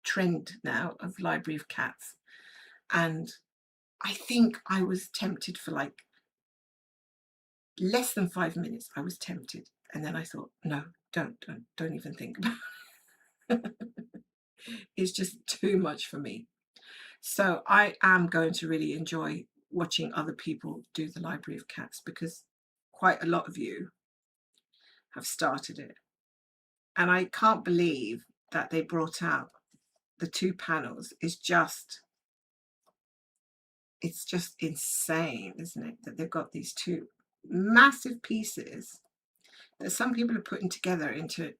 trend now of Library of Cats. And I think I was tempted for like less than 5 minutes. I was tempted. And then I thought, no, don't even think about it. It's just too much for me. So I am going to really enjoy watching other people do the Library of Cats, because quite a lot of you have started it. And I can't believe that they brought out the 2 panels. It's just insane, isn't it? That they've got these 2 massive pieces that some people are putting together into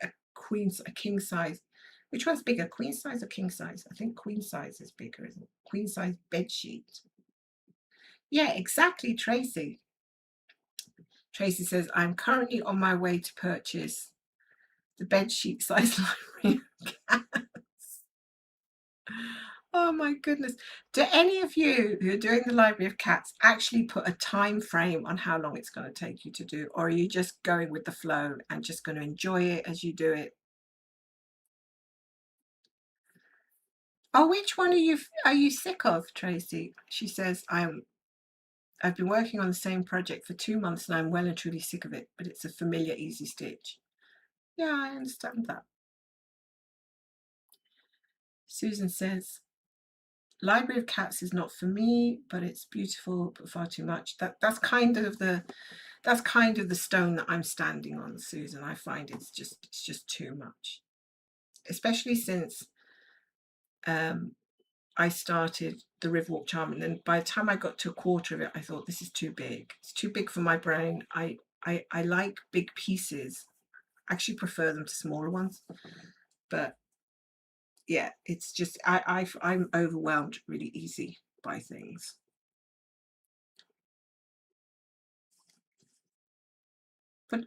a king size. Which one's bigger, queen size or king size? I think queen size is bigger, isn't it? Queen size bed sheet. Yeah, exactly, Tracy. Tracy says, I'm currently on my way to purchase the bed sheet size library of cats. Oh my goodness. Do any of you who are doing the Library of Cats actually put a time frame on how long it's going to take you to do? Or are you just going with the flow and just going to enjoy it as you do it? Oh, which one are you sick of, Tracy? She says, I've been working on the same project for 2 months and I'm well and truly sick of it, but it's a familiar, easy stitch. Yeah, I understand that. Susan says, Library of Cats is not for me, but it's beautiful, but far too much. That's kind of the stone that I'm standing on, Susan. I find it's just too much, especially since I started the Riverwalk Charm, and then by the time I got to a quarter of it, I thought, this is too big. It's too big for my brain. I like big pieces. I actually prefer them to smaller ones, but yeah, it's just I'm overwhelmed really easy by things. But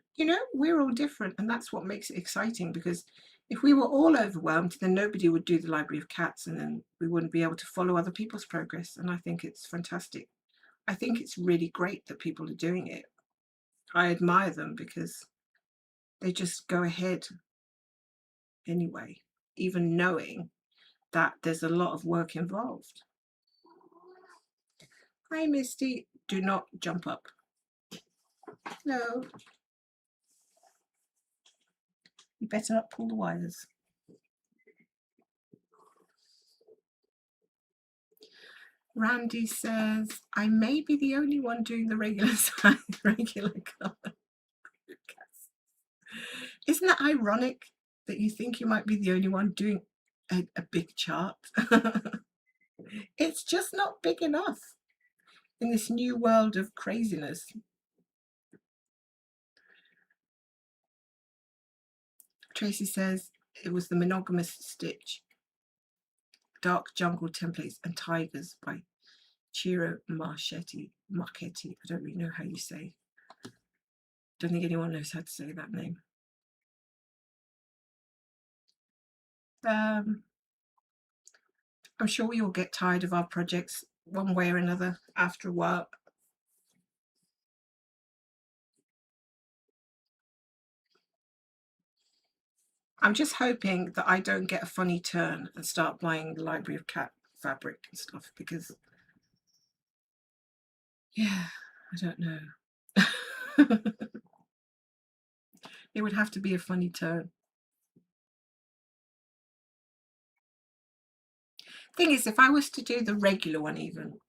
we're all different, and that's what makes it exciting, because if we were all overwhelmed, then nobody would do the Library of Cats, and then we wouldn't be able to follow other people's progress. And I think it's fantastic. I think it's really great that people are doing it. I admire them because they just go ahead anyway, even knowing that there's a lot of work involved. Hi, Misty. Do not jump up. No. You better not pull the wires. Randy says, I may be the only one doing the regular size, regular colour. Isn't that ironic that you think you might be the only one doing a big chart? It's just not big enough. in this new world of craziness. Tracy says it was the monogamous stitch, Dark Jungle Templates and Tigers by Ciro Marchetti. Marchetti. I don't really know how you say. Don't think anyone knows how to say that name. I'm sure we all get tired of our projects one way or another after a while. I'm just hoping that I don't get a funny turn and start buying the Library of Cat fabric and stuff, because, yeah, I don't know. It would have to be a funny turn. Thing is, if I was to do the regular one even,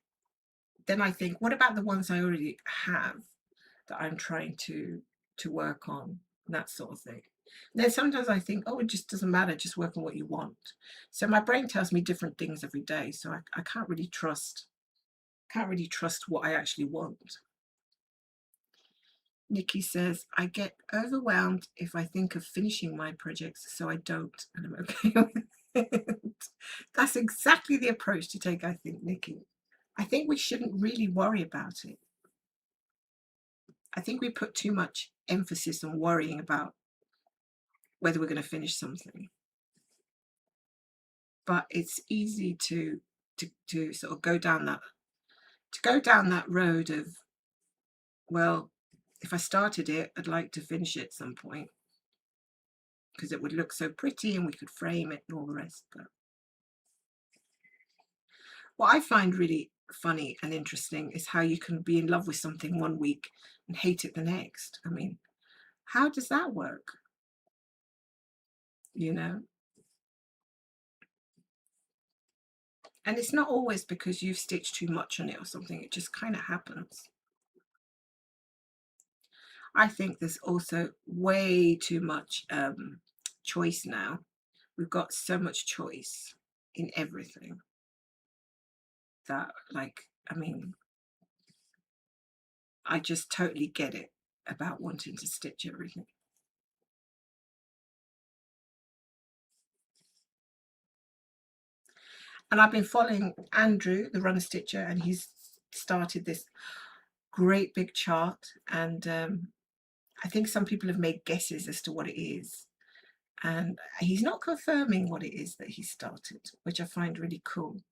then I think, what about the ones I already have that I'm trying to work on, that sort of thing. And then sometimes I think, oh, it just doesn't matter, just work on what you want. So my brain tells me different things every day, so I can't really trust what I actually want. Nikki says, I get overwhelmed if I think of finishing my projects, so I don't, and I'm okay with it. That's exactly the approach to take, I think, Nikki. I think we shouldn't really worry about it. I think we put too much emphasis on worrying about whether we're going to finish something. But it's easy to sort of go down that road of, well, if I started it, I'd like to finish it at some point because it would look so pretty and we could frame it and all the rest. But what I find really funny and interesting is how you can be in love with something one week and hate it the next. I mean, how does that work? You know? And it's not always because you've stitched too much on it or something. It just kind of happens. I think there's also way too much choice now. We've got so much choice in everything that, like, I mean, I just totally get it about wanting to stitch everything. And I've been following Andrew, the runner stitcher, and he's started this great big chart. And I think some people have made guesses as to what it is. And he's not confirming what it is that he started, which I find really cool.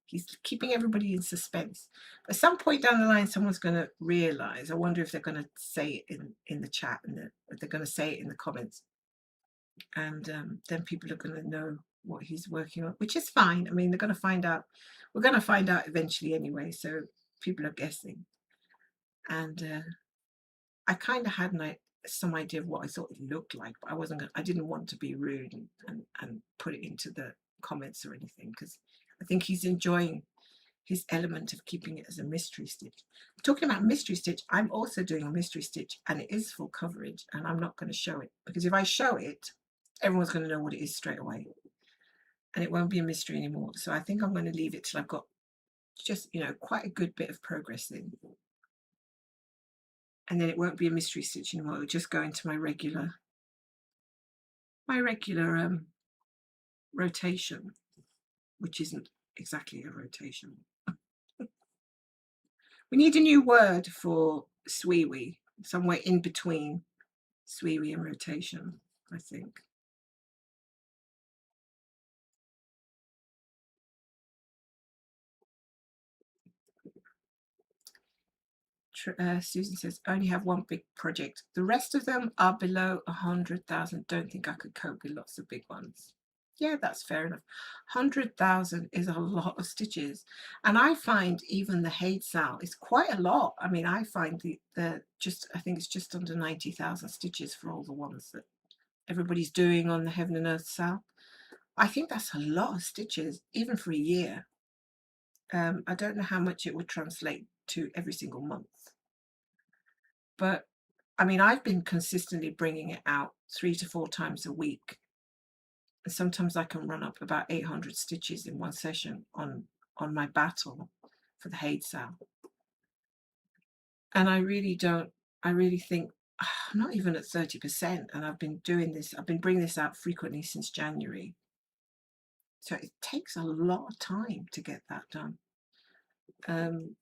He's keeping everybody in suspense. At some point down the line, someone's going to realize. I wonder if they're going to say it in the chat, and if they're going to say it in the comments. And then people are going to know what he's working on, which is fine. I mean, they're going to find out. We're going to find out eventually anyway. So people are guessing. And I kind of had some idea of what I thought it looked like, but I didn't want to be rude and put it into the comments or anything, because I think he's enjoying his element of keeping it as a mystery stitch. Talking about mystery stitch, I'm also doing a mystery stitch, and it is full coverage, and I'm not going to show it, because if I show it, everyone's going to know what it is straight away, and it won't be a mystery anymore. So I think I'm going to leave it till I've got just, quite a good bit of progress in. And then it won't be a mystery stitch anymore. It'll just go into my regular rotation, which isn't exactly a rotation. We need a new word for sweewee, somewhere in between sweewee and rotation, I think. Susan says, only have one big project. The rest of them are below 100,000. Don't think I could cope with lots of big ones. Yeah, that's fair enough. 100,000 is a lot of stitches. And I find even the Haid Sal is quite a lot. I mean, I find I think it's just under 90,000 stitches for all the ones that everybody's doing on the Heaven and Earth Sal. I think that's a lot of stitches, even for a year. I don't know how much it would translate to every single month. But I mean, I've been consistently bringing it out 3 to 4 times a week. And sometimes I can run up about 800 stitches in one session on my battle for the Haid Sal. And I really don't, I really think I'm not even at 30%, and I've been doing this, I've been bringing this out frequently since January. So it takes a lot of time to get that done. Um,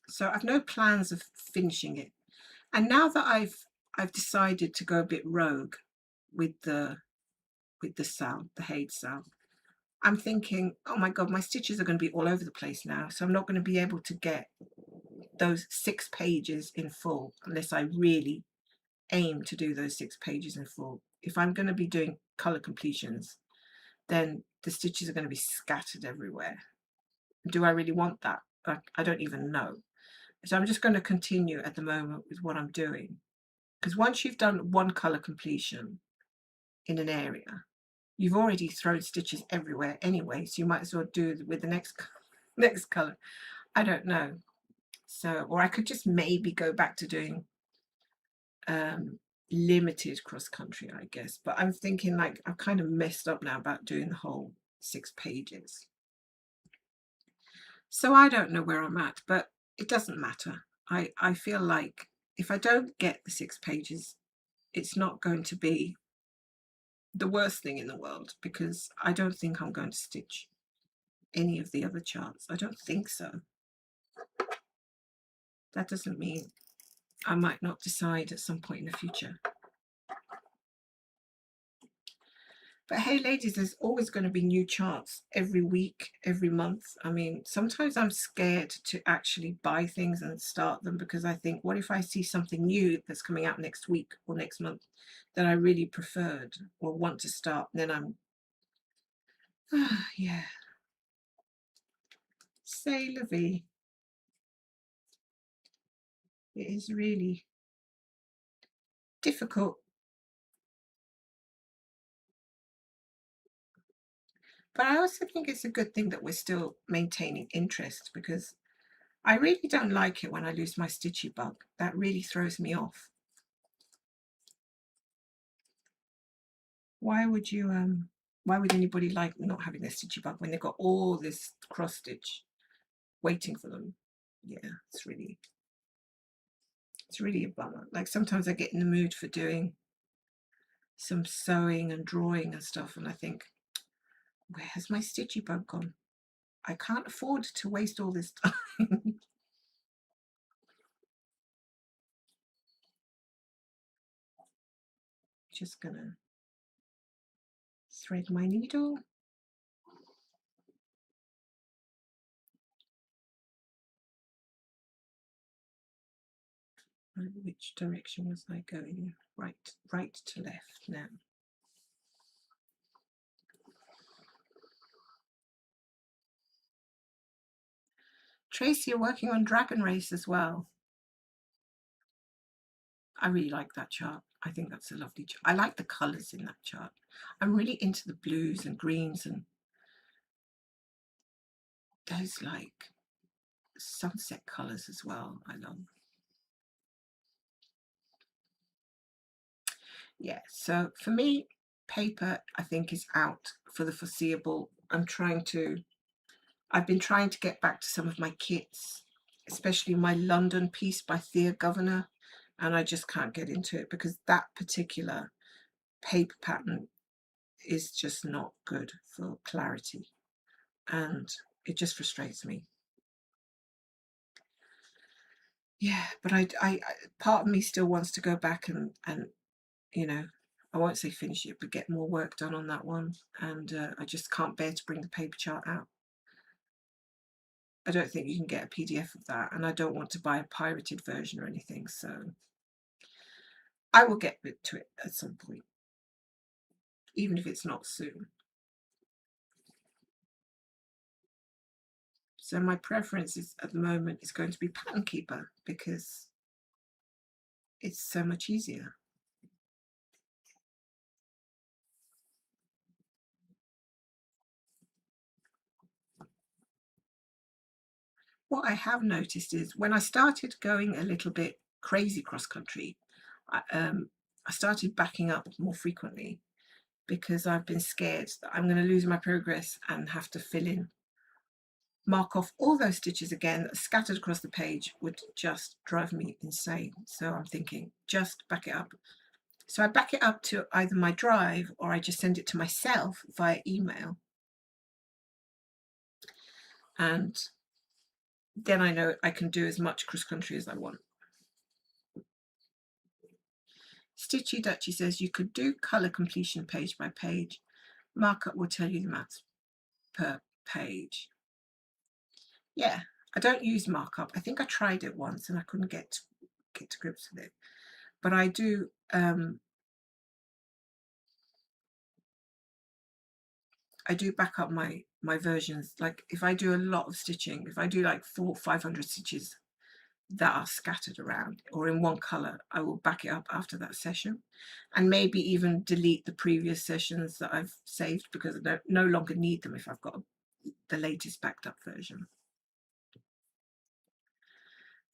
so I've no plans of finishing it. And now that I've decided to go a bit rogue with the sound, the Haid sound, I'm thinking, oh my God, my stitches are going to be all over the place now. So I'm not going to be able to get those 6 pages in full unless I really aim to do those 6 pages in full. If I'm going to be doing color completions, then the stitches are going to be scattered everywhere. Do I really want that? I don't even know. So I'm just going to continue at the moment with what I'm doing. Because once you've done one color completion in an area, you've already thrown stitches everywhere anyway, so you might as well do with the next color. I don't know. So, or I could just maybe go back to doing limited cross country, I guess. But I'm thinking like I've kind of messed up now about doing the whole 6 pages. So I don't know where I'm at, but it doesn't matter. I feel like if I don't get the 6 pages, it's not going to be the worst thing in the world, because I don't think I'm going to stitch any of the other charts. I don't think so. That doesn't mean I might not decide at some point in the future. But hey, ladies, there's always going to be new charts every week, every month. I mean, sometimes I'm scared to actually buy things and start them, because I think, what if I see something new that's coming out next week or next month that I really preferred or want to start? Then I'm, yeah, c'est la vie. It is really difficult. But I also think it's a good thing that we're still maintaining interest, because I really don't like it when I lose my stitchy bug. That really throws me off. Why would you why would anybody like not having their stitchy bug when they've got all this cross stitch waiting for them? Yeah, it's really a bummer. Like sometimes I get in the mood for doing some sewing and drawing and stuff, and I think, where has my stitchy bug gone? I can't afford to waste all this time. Just gonna thread my needle. Which direction was I going? Right to left now. Tracy, you're working on Dragon Race as well. I really like that chart. I think that's a lovely chart. I like the colours in that chart. I'm really into the blues and greens and those like sunset colours as well. I love. Yeah, so for me, paper, I think, is out for the foreseeable. I've been trying to get back to some of my kits, especially my London piece by Thea Governor, and I just can't get into it because that particular paper pattern is just not good for clarity, and it just frustrates me. Yeah, but I part of me still wants to go back and you know, I won't say finish it, but get more work done on that one. And I just can't bear to bring the paper chart out. I don't think you can get a PDF of that, and I don't want to buy a pirated version or anything. So I will get to it at some point, even if it's not soon. So my preference is at the moment is going to be Pattern Keeper because it's so much easier. What I have noticed is when I started going a little bit crazy cross country, I started backing up more frequently – because I've been scared that I'm going to lose my progress and have to fill in mark off all those stitches again scattered across the page would just drive me insane. So I'm thinking, just back it up. So I back it up to either my drive or I just send it to myself via email. And then I know I can do as much cross country as I want. Stitchy Dutchy says you could do colour completion page by page. Markup will tell you the maths per page. Yeah, I don't use markup. I think I tried it once and I couldn't get to grips with it. But I do back up my versions. Like if I do a lot of stitching, if I do like 400-500 stitches that are scattered around or in one color, I will back it up after that session, and maybe even delete the previous sessions that I've saved because I no longer need them if I've got the latest backed up version.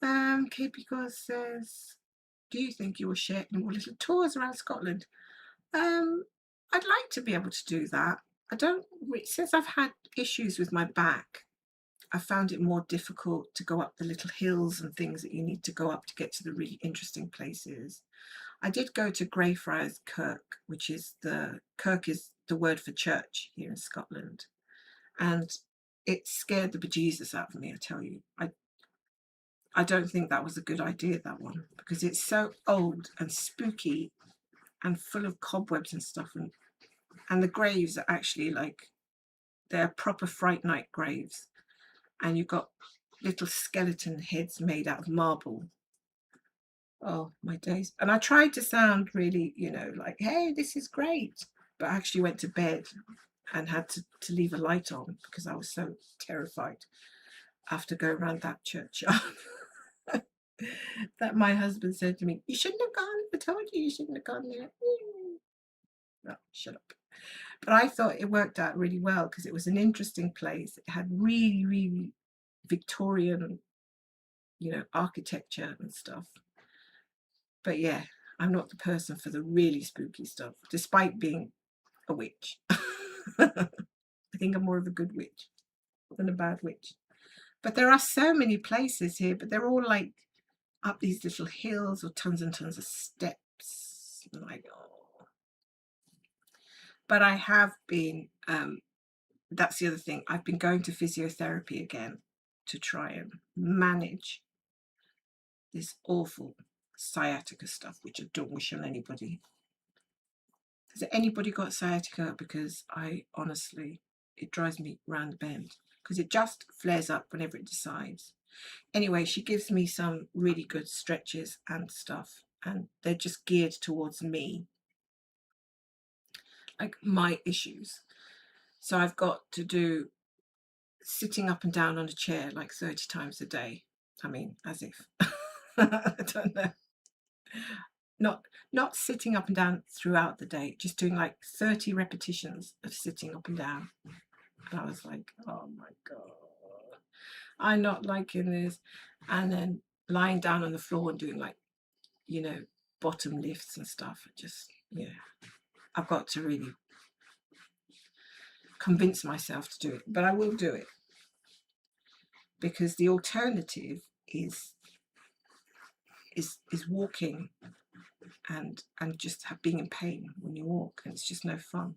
KP God says, do you think you will share any more little tours around Scotland? I'd like to be able to do that. I don't, since I've had issues with my back, I found it more difficult to go up the little hills and things that you need to go up to get to the really interesting places. I did go to Greyfriars Kirk, which is Kirk is the word for church here in Scotland. And it scared the bejesus out of me, I tell you. I don't think that was a good idea, that one, because it's so old and spooky and full of cobwebs and stuff. And the graves are actually like, they're proper Fright Night graves. And you've got little skeleton heads made out of marble. Oh, my days. And I tried to sound really, like, hey, this is great. But I actually went to bed and had to leave a light on because I was so terrified after going around that churchyard. That my husband said to me, you shouldn't have gone. I told you shouldn't have gone there. No, shut up. But I thought it worked out really well because it was an interesting place. It had really, really Victorian, architecture and stuff. But yeah, I'm not the person for the really spooky stuff, despite being a witch. I think I'm more of a good witch than a bad witch. But there are so many places here, but they're all like up these little hills or tons and tons of steps. Like, oh. But I have been, that's the other thing, I've been going to physiotherapy again to try and manage this awful sciatica stuff, which I don't wish on anybody. Has anybody got sciatica? Because I honestly, it drives me round the bend because it just flares up whenever it decides. Anyway, she gives me some really good stretches and stuff, and they're just geared towards me, like my issues. So I've got to do sitting up and down on a chair like 30 times a day. I mean, as if. I don't know. Not sitting up and down throughout the day, just doing like 30 repetitions of sitting up and down. And I was like, oh my God, I'm not liking this. And then lying down on the floor and doing like, bottom lifts and stuff. Just, I've got to really convince myself to do it, but I will do it because the alternative is walking and just being in pain when you walk, and it's just no fun.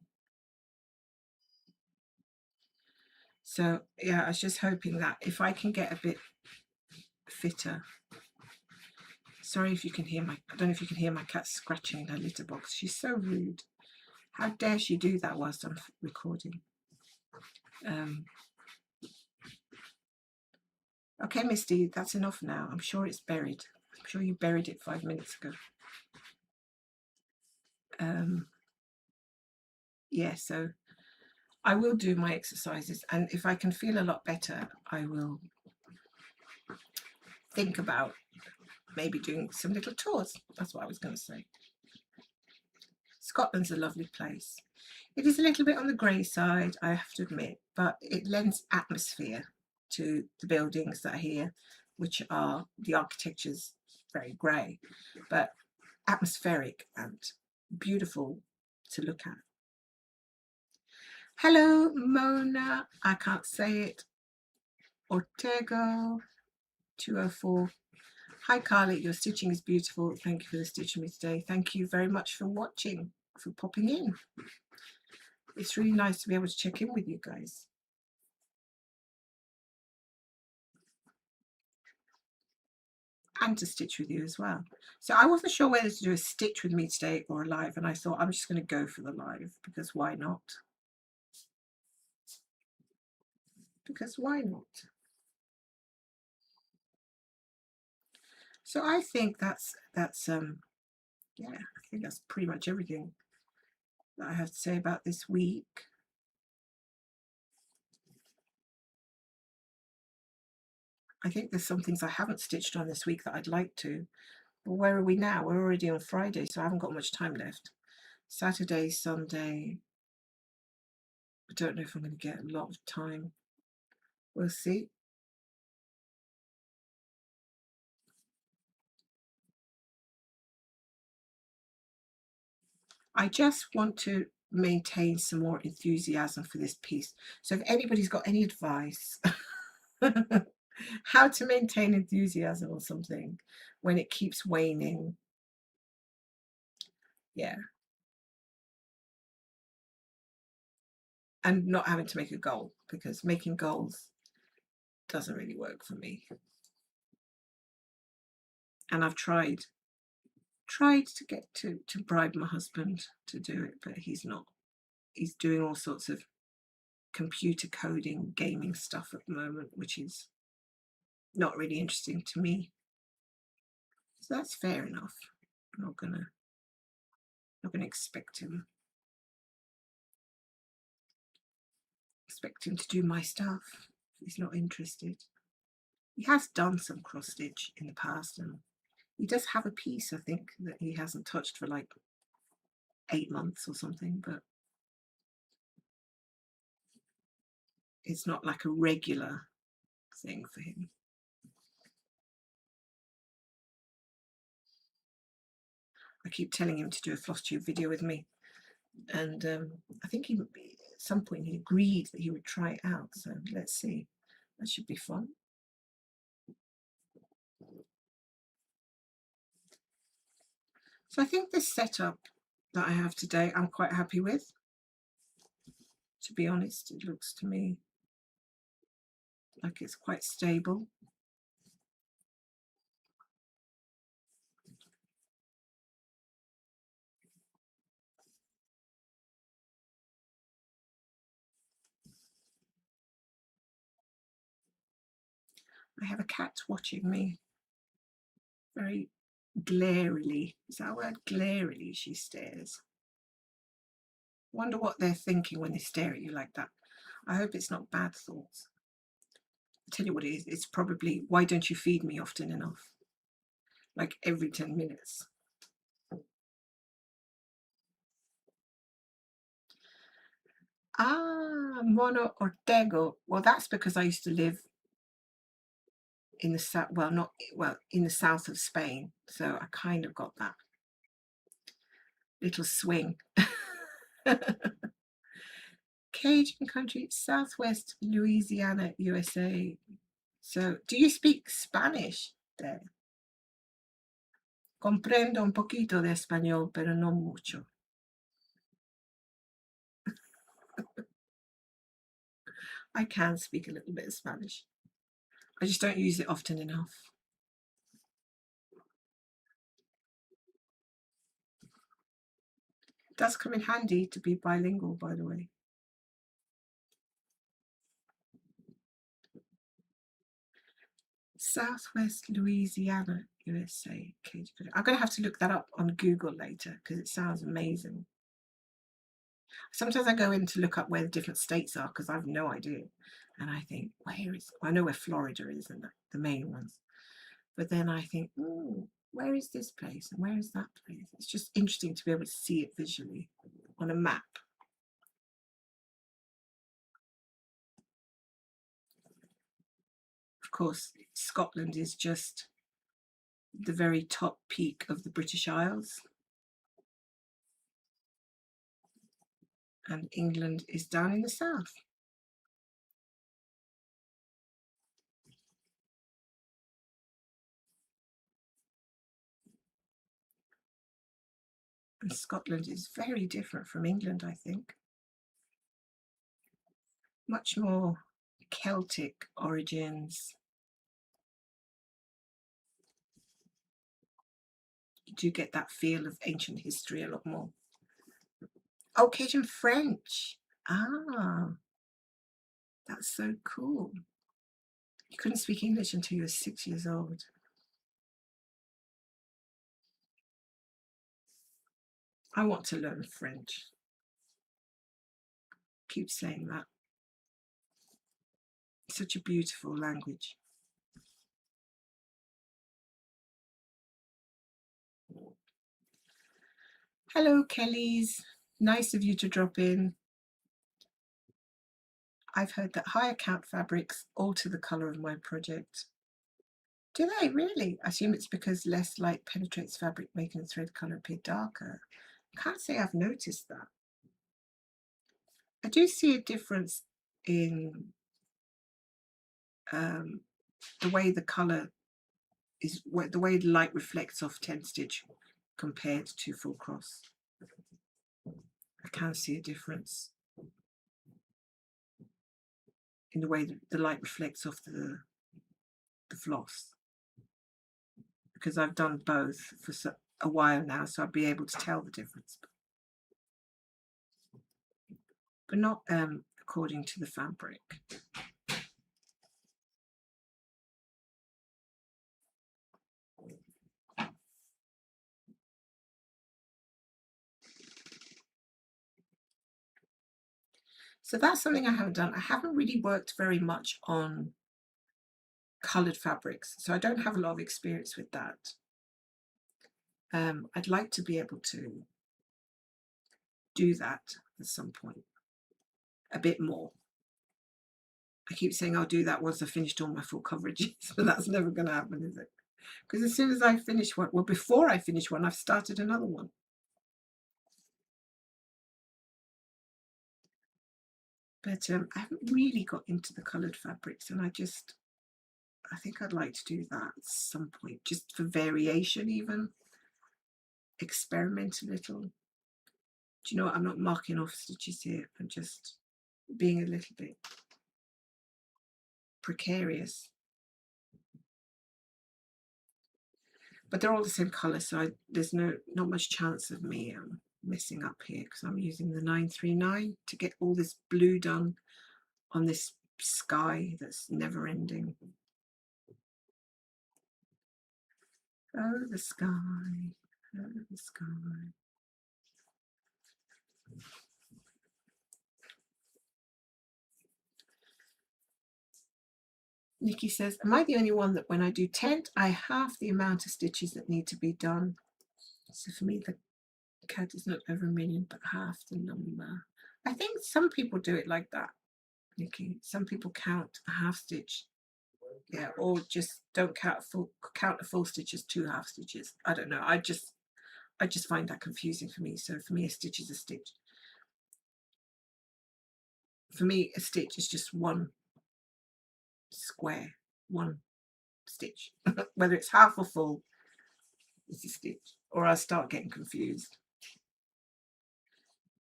So yeah, I was just hoping that if I can get a bit fitter. Sorry if you can hear I don't know if you can hear my cat scratching in her litter box. She's so rude. How dare she do that whilst I'm recording? Okay, Misty, that's enough now. I'm sure it's buried. I'm sure you buried it 5 minutes ago. Yeah, so I will do my exercises, and if I can feel a lot better, I will think about maybe doing some little tours. That's what I was going to say. Scotland's a lovely place. It is a little bit on the grey side, I have to admit, but it lends atmosphere to the buildings that are here, which are, the architecture's very grey, but atmospheric and beautiful to look at. Hello, Mona. I can't say it. Ortego 204. Hi Carly, your stitching is beautiful. Thank you for the stitch with me today. Thank you very much for watching, for popping in. It's really nice to be able to check in with you guys. And to stitch with you as well. So I wasn't sure whether to do a stitch with me today or a live, and I thought I'm just going to go for the live, because why not? Because why not? So I think that's yeah, I think that's pretty much everything that I have to say about this week. I think there's some things I haven't stitched on this week that I'd like to. But where are we now? We're already on Friday, so I haven't got much time left. Saturday, Sunday. I don't know if I'm going to get a lot of time. We'll see. I just want to maintain some more enthusiasm for this piece. So if anybody's got any advice how to maintain enthusiasm or something when it keeps waning, yeah, and not having to make a goal, because making goals doesn't really work for me. And I've tried to get to bribe my husband to do it, but he's not. He's doing all sorts of computer coding, gaming stuff at the moment, which is not really interesting to me. So that's fair enough. I'm not gonna expect him to do my stuff if he's not interested. He has done some cross stitch in the past, and he does have a piece, I think, that he hasn't touched for like 8 months or something, but it's not like a regular thing for him. I keep telling him to do a floss tube video with me, and I think at some point he agreed that he would try it out, so let's see. That should be fun. So I think this setup that I have today I'm quite happy with. To be honest, it looks to me like it's quite stable. I have a cat watching me very glarily. Is that a word? Glarily she stares. Wonder what they're thinking when they stare at you like that. I hope it's not bad thoughts. I'll tell you what it is. It's probably, why don't you feed me often enough? Like every 10 minutes. Ah, Mono Ortego. Well, that's because I used to live in the south, in the south of Spain. So I kind of got that little swing. Cajun country, Southwest Louisiana, USA. So do you speak Spanish there? Comprendo un poquito de español, pero no mucho. I can speak a little bit of Spanish. I just don't use it often enough. It does come in handy to be bilingual, by the way. Southwest Louisiana, USA. I'm going to have to look that up on Google later because it sounds amazing. Sometimes I go in to look up where the different states are because I have no idea. And I think, I know where Florida is and the main ones. But then I think, where is this place and where is that place? It's just interesting to be able to see it visually on a map. Of course, Scotland is just the very top peak of the British Isles. And England is down in the south. And Scotland is very different from England, I think. Much more Celtic origins. You do get that feel of ancient history a lot more. Oh, Cajun French. Ah, that's so cool. You couldn't speak English until you were 6 years old. I want to learn French. Keep saying that. It's such a beautiful language. Hello, Kellys. Nice of you to drop in. I've heard that higher count fabrics alter the colour of my project. Do they really? I assume it's because less light penetrates fabric, making the thread colour appear darker. Can't say I've noticed that. I do see a difference in the way the colour is, the way the light reflects off 10 stitch compared to full cross. I can see a difference in the way the light reflects off the floss, because I've done both for a while now, so I'll be able to tell the difference, but not according to the fabric. So that's something I haven't done. I haven't really worked very much on coloured fabrics, so I don't have a lot of experience with that. I'd like to be able to do that at some point a bit more. I keep saying I'll do that once I've finished all my full coverages, but that's never going to happen, is it? Because as soon as I finish one, well, before I finish one, I've started another one. But I haven't really got into the coloured fabrics, and I think I'd like to do that at some point, just for variation even. Experiment a little. Do you know what? I'm not marking off stitches here. I'm just being a little bit precarious. But they're all the same colour, so there's not much chance of me messing up here, because I'm using the 939 to get all this blue done on this sky that's never ending. Oh, the sky, oh, the sky. Nikki says, am I the only one that when I do tent, I halve the amount of stitches that need to be done? So for me, the cat is not over a million, but half the number. I think some people do it like that, Nikki. Some people count a half stitch. Yeah, or just don't count a full stitch as 2 half stitches. I don't know. I just find that confusing for me. So for me, a stitch is a stitch. For me, a stitch is just one square, one stitch. Whether it's half or full, it's a stitch, or I start getting confused.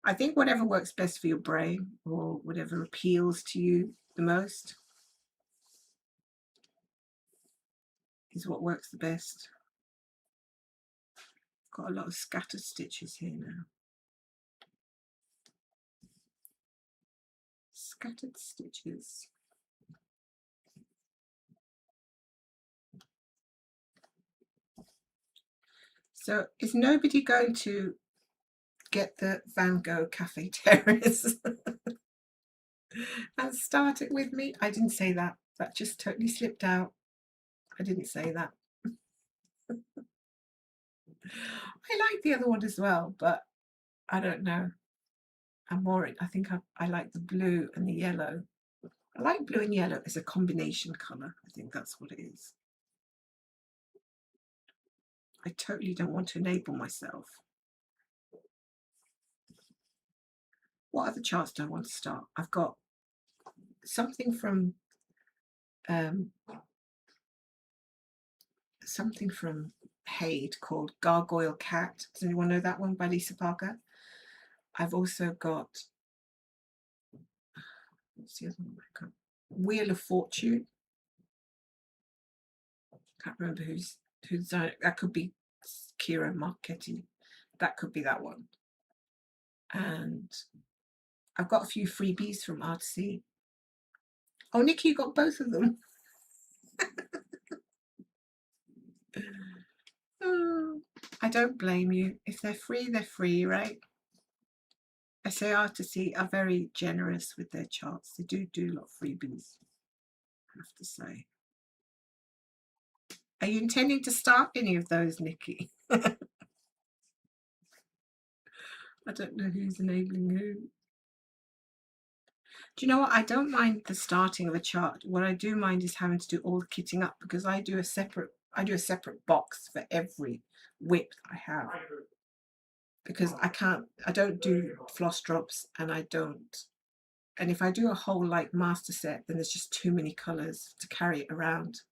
I think whatever works best for your brain, or whatever appeals to you the most, is what works the best. Got a lot of scattered stitches here now. Scattered stitches. So is nobody going to get the Van Gogh Cafe Terrace and start it with me? I didn't say that. That just totally slipped out. I didn't say that. I like the other one as well, but I don't know. I think I like the blue and the yellow. I like blue and yellow as a combination colour. I think that's what it is. I totally don't want to enable myself. What other charts do I want to start? I've got something from Haid called Gargoyle Cat. Does anyone know that one by Lisa Parker? I've also got, what's the other one? Wheel of Fortune. Can't remember who's designed it. That could be Kira Marchetti. That could be that one. And I've got a few freebies from Artsy. Oh, Nikki, you got both of them. Oh, I don't blame you. If they're free, they're free, right? I say Artsy are very generous with their charts. They do a lot of freebies, I have to say. Are you intending to start any of those, Nikki? I don't know who's enabling who. Do you know what? I don't mind the starting of a chart. What I do mind is having to do all the kitting up, because I do a separate box for every whip I have, because I don't do floss drops, and if I do a whole like master set, then there's just too many colors to carry it around.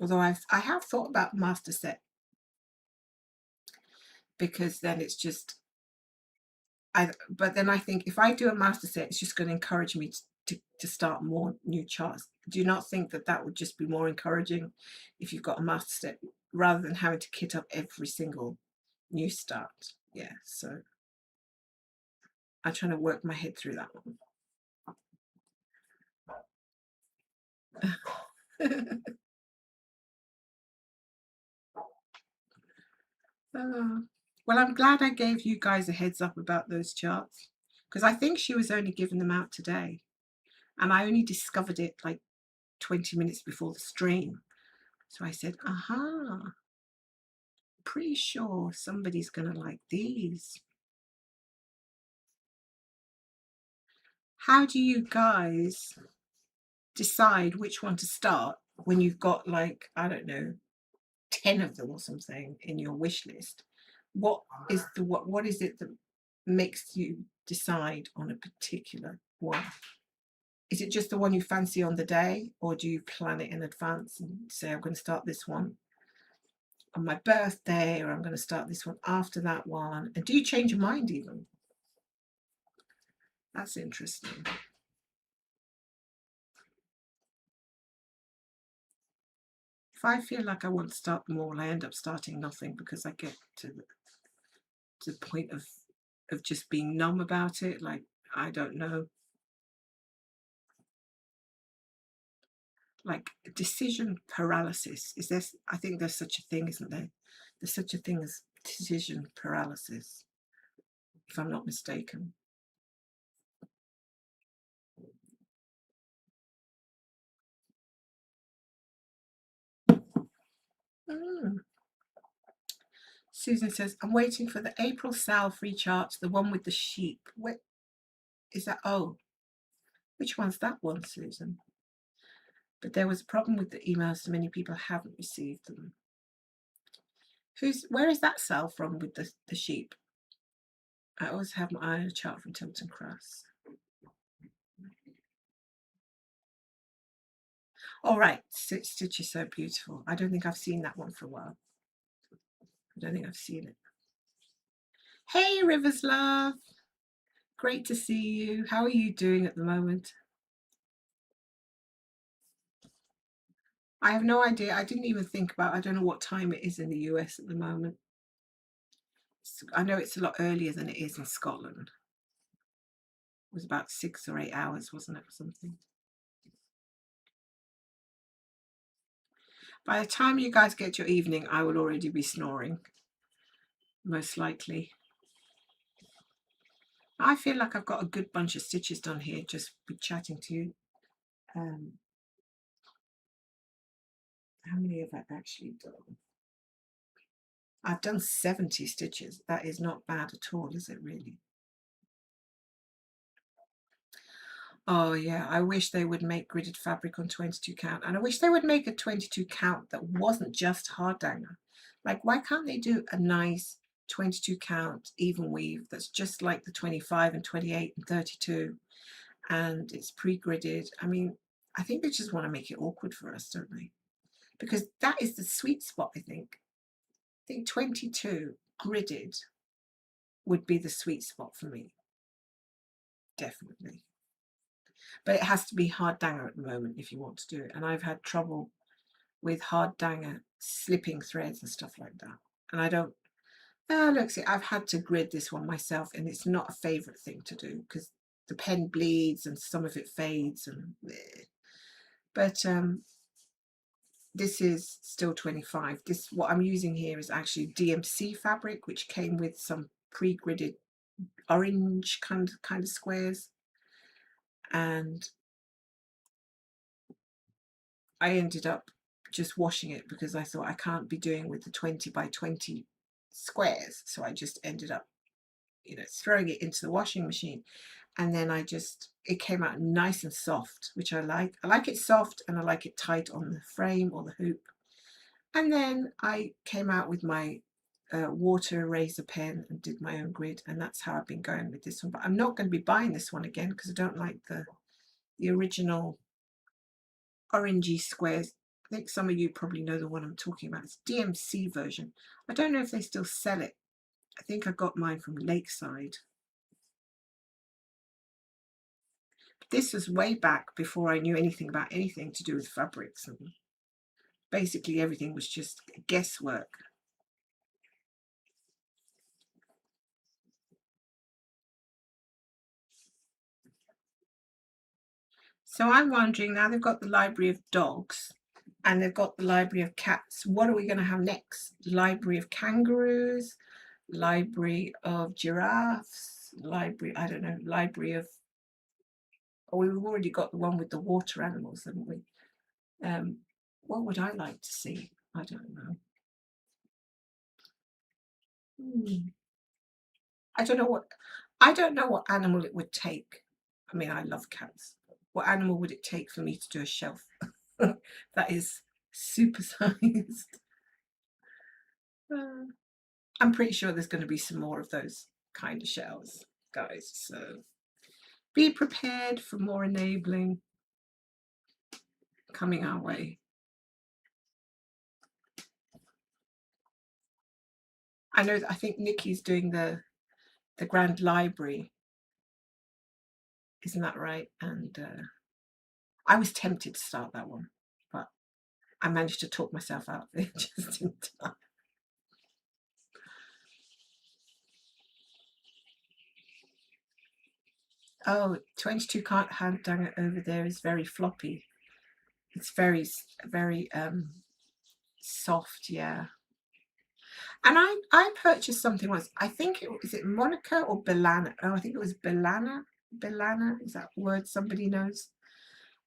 Although I have thought about master set, because then it's just but then I think if I do a master set, it's just going to encourage me to start more new charts. Do you not think that would just be more encouraging if you've got a master set, rather than having to kit up every single new start? Yeah, so I'm trying to work my head through that one. Well, I'm glad I gave you guys a heads up about those charts, because I think she was only giving them out today, and I only discovered it like 20 minutes before the stream. So I said, aha, pretty sure somebody's going to like these. How do you guys decide which one to start when you've got, like, I don't know, 10 of them or something in your wish list? What is it that makes you decide on a particular one? Is it just the one you fancy on the day, or do you plan it in advance and say, I'm going to start this one on my birthday, or I'm going to start this one after that one? And do you change your mind even? That's interesting. If I feel like I want to start them all, I end up starting nothing, because I get to the point of just being numb about it. Like, I don't know. Like decision paralysis. I think there's such a thing, isn't there? There's such a thing as decision paralysis, if I'm not mistaken. Susan says, I'm waiting for the April Sal free chart, the one with the sheep. What is that? Oh, which one's that one, Susan? But there was a problem with the emails, so many people haven't received them. Where is that Sal from with the sheep? I always have my eye on a chart from Tilton Cross. All right, Stitch is so beautiful. I don't think I've seen that one for a while. I don't think I've seen it. Hey, Rivers Love. Great to see you. How are you doing at the moment? I have no idea. I didn't even think about, I don't know what time it is in the US at the moment. I know it's a lot earlier than it is in Scotland. It was about 6 or 8 hours, wasn't it, or something? By the time you guys get your evening, I will already be snoring, most likely. I feel like I've got a good bunch of stitches done here just with chatting to you. How many have I actually done? I've done 70 stitches. That is not bad at all, is it really? Oh yeah, I wish they would make gridded fabric on 22 count, and I wish they would make a 22 count that wasn't just hardanger. Like, why can't they do a nice 22 count even weave that's just like the 25 and 28 and 32, and it's pre-gridded? I mean, I think they just want to make it awkward for us, don't they? Because that is the sweet spot, I think. think 22 gridded would be the sweet spot for me, definitely. But it has to be hard danger at the moment if you want to do it. And I've had trouble with hard danger slipping threads and stuff like that. And I don't, look, see, I've had to grid this one myself, and it's not a favourite thing to do because the pen bleeds and some of it fades and bleh. But this is still 25. This, what I'm using here is actually DMC fabric, which came with some pre-gridded orange kind of squares, and I ended up just washing it because I thought I can't be doing with the 20 by 20 squares, so I just ended up, you know, throwing it into the washing machine, and then it came out nice and soft, which I like. I like it soft and I like it tight on the frame or the hoop. And then I came out with my water eraser pen and did my own grid, and that's how I've been going with this one. But I'm not going to be buying this one again because I don't like the original orangey squares. I think some of you probably know the one I'm talking about. It's DMC version. I don't know if they still sell it. I think I got mine from Lakeside. This was way back before I knew anything about anything to do with fabrics, and basically everything was just guesswork. So I'm wondering, now they've got the library of dogs and they've got the library of cats, what are we going to have next? Library of kangaroos, library of giraffes, library, I don't know, library of, oh, we've already got the one with the water animals, haven't we? What would I like to see? I don't know. I don't know what animal it would take. I mean, I love cats. What animal would it take for me to do a shelf that is supersized? I'm pretty sure there's going to be some more of those kind of shelves, guys. So be prepared for more enabling coming our way. I think Nikki's doing the Grand Library. Isn't that right? And I was tempted to start that one, but I managed to talk myself out of it just in time. Oh, 22 hand danger over there is very floppy. It's very soft, yeah. And I purchased something once. I think is it Monica or Belana? Oh, I think it was Belana. Belana, is that word somebody knows?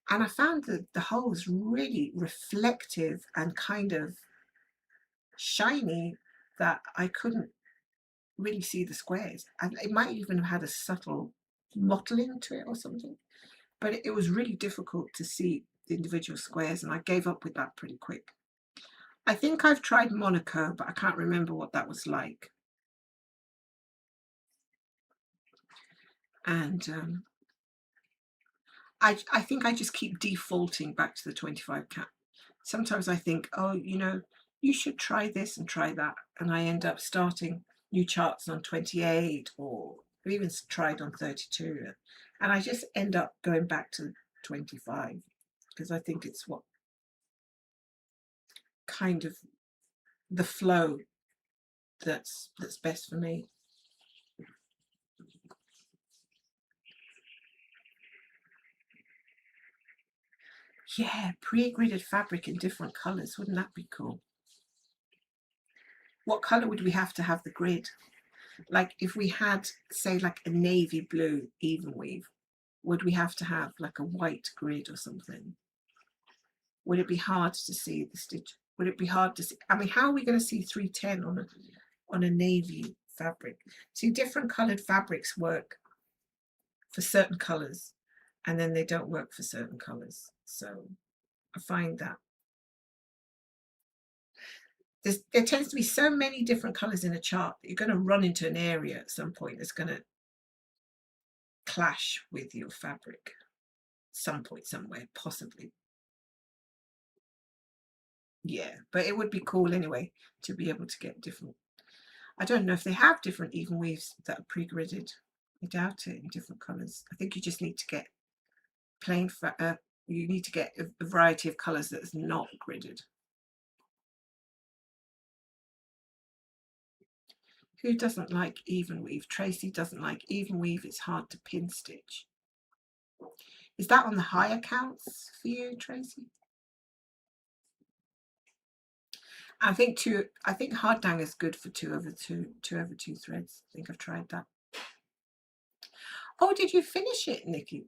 And I found that the hole was really reflective and kind of shiny that I couldn't really see the squares. And it might even have had a subtle mottling to it or something. But it was really difficult to see the individual squares, and I gave up with that pretty quick. I think I've tried Monaco, but I can't remember what that was like. And I think I just keep defaulting back to the 25 cat. Sometimes I think, oh, you know, you should try this and try that. And I end up starting new charts on 28, or I've even tried on 32. And I just end up going back to 25 because I think it's what kind of the flow that's best for me. Yeah, pre-gridded fabric in different colors. Wouldn't that be cool? What color would we have to have the grid? Like if we had, say, like a navy blue even weave, would we have to have like a white grid or something? Would it be hard to see the stitch? Would it be hard to see? I mean, how are we going to see 310 on a navy fabric? See, different colored fabrics work for certain colors, and then they don't work for certain colors. So I find that there tends to be so many different colors in a chart that you're going to run into an area at some point that's going to clash with your fabric some point somewhere, possibly. Yeah, but it would be cool anyway to be able to get different. I don't know if they have different even weaves that are pre-gridded. I doubt it in different colours. I think you just need to get plain, you need to get a variety of colours that's not gridded. Who doesn't like even weave? Tracy doesn't like even weave. It's hard to pin stitch. Is that on the higher counts for you, Tracy? I think hard dang is good for 2/2 threads. I think I've tried that. Oh, did you finish it, Nikki?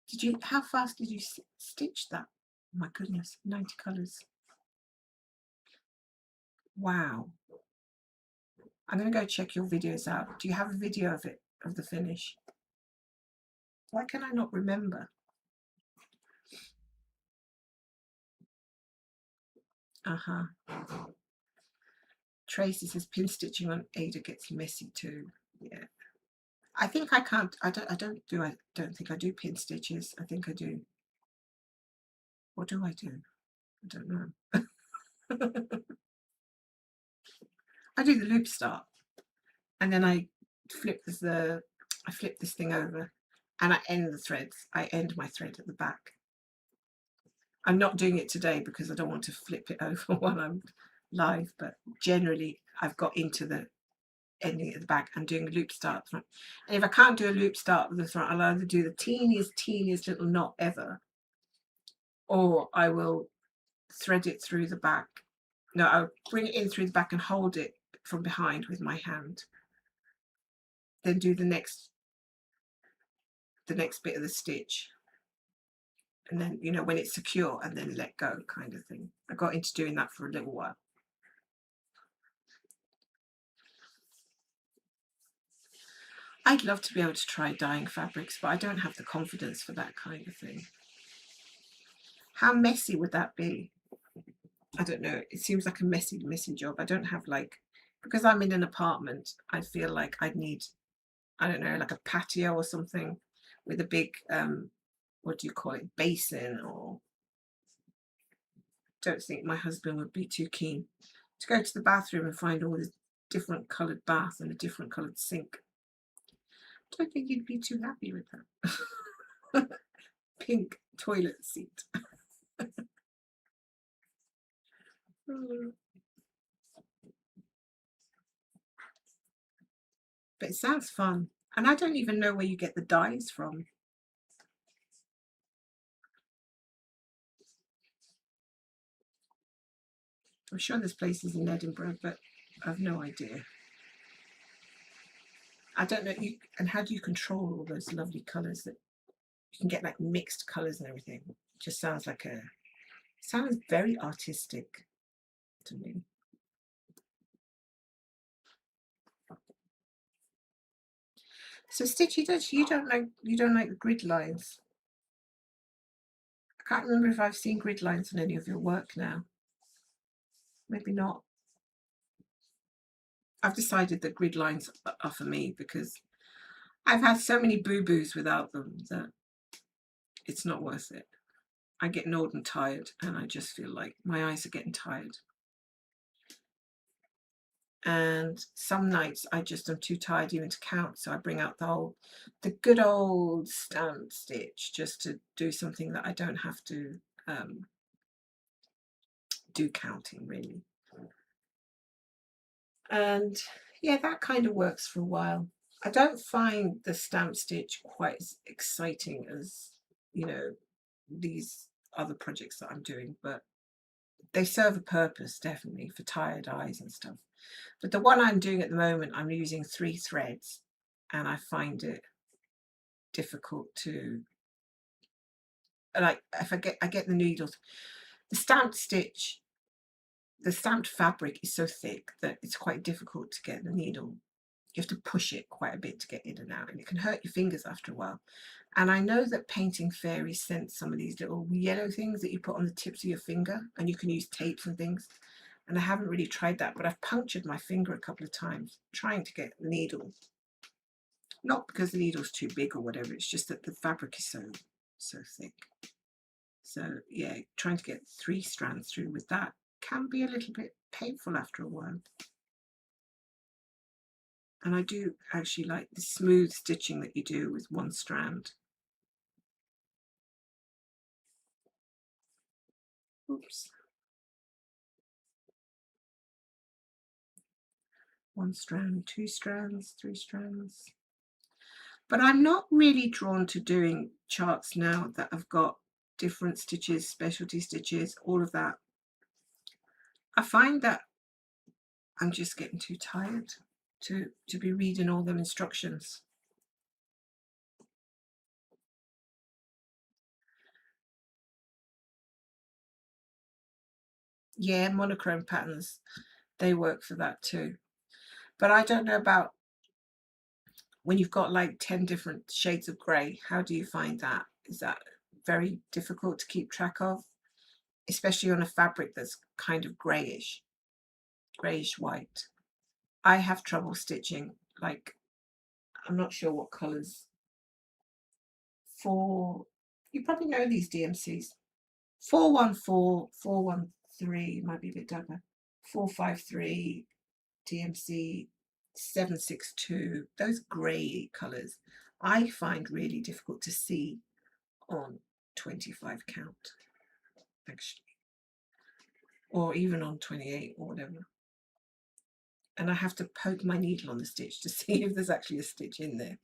Did you? How fast did you stitch that? Oh my goodness, 90 colours. Wow. I'm going to go check your videos out. Do you have a video of it, of the finish? Why can I not remember? Uh-huh. Tracy says pin stitching on Ada gets messy too. Yeah. I think I can't, I don't think I do pin stitches. I think I do. What do I do? I don't know. I do the loop start and then I flip this thing over and I end the threads. I end my thread at the back. I'm not doing it today because I don't want to flip it over while I'm live, but generally I've got into the ending at the back and doing a loop start at the front. And if I can't do a loop start at the front, I'll either do the teeniest little knot ever, or I will thread it through the back. No, I'll bring it in through the back and hold it from behind with my hand. Then do the next bit of the stitch. And then, you know, when it's secure, and then let go kind of thing. I got into doing that for a little while. I'd love to be able to try dyeing fabrics, but I don't have the confidence for that kind of thing. How messy would that be? I don't know. It seems like a messy job. I don't have because I'm in an apartment, I feel like I'd need, I don't know, like a patio or something with a big, what do you call it, basin, or don't think my husband would be too keen to go to the bathroom and find all this different coloured bath and a different coloured sink. Don't think you'd be too happy with that. Pink toilet seat. But it sounds fun. And I don't even know where you get the dyes from. I'm sure there's places in Edinburgh, but I've no idea. I don't know. And how do you control all those lovely colours that you can get, like mixed colours and everything? It just sounds sounds very artistic to me. So Stitch, you don't like the grid lines. I can't remember if I've seen grid lines on any of your work now. Maybe not. I've decided that grid lines are for me because I've had so many boo-boos without them that it's not worth it. I get old and tired, and I just feel like my eyes are getting tired. And some nights I just am too tired even to count, so I bring out the good old stamp stitch just to do something that I don't have to do counting really. And yeah, that kind of works for a while. I don't find the stamp stitch quite as exciting as, you know, these other projects that I'm doing, but they serve a purpose definitely for tired eyes and stuff. But the one I'm doing at the moment, I'm using 3 threads, and I find it difficult to, like, if I get the needles. The stamped stitch, the stamped fabric is so thick that it's quite difficult to get the needle. You have to push it quite a bit to get in and out, and it can hurt your fingers after a while. And I know that Painting Fairy sent some of these little yellow things that you put on the tips of your finger, and you can use tapes and things. And I haven't really tried that, but I've punctured my finger a couple of times trying to get the needle. Not because the needle's too big or whatever, it's just that the fabric is so so thick. So yeah, trying to get 3 strands through with that can be a little bit painful after a while. And I do actually like the smooth stitching that you do with 1 strand. Oops. 1 strand, 2 strands, 3 strands. But I'm not really drawn to doing charts now that have got different stitches, specialty stitches, all of that. I find that I'm just getting too tired to be reading all them instructions. Yeah, monochrome patterns, they work for that too. But I don't know about when you've got like 10 different shades of grey. How do you find that? Is that very difficult to keep track of? Especially on a fabric that's kind of greyish white. I have trouble stitching, like, I'm not sure what colours. You probably know these DMCs. 414, 413, might be a bit darker. 453, DMC 762, those grey colours I find really difficult to see on 25 count, actually, or even on 28 or whatever. And I have to poke my needle on the stitch to see if there's actually a stitch in there.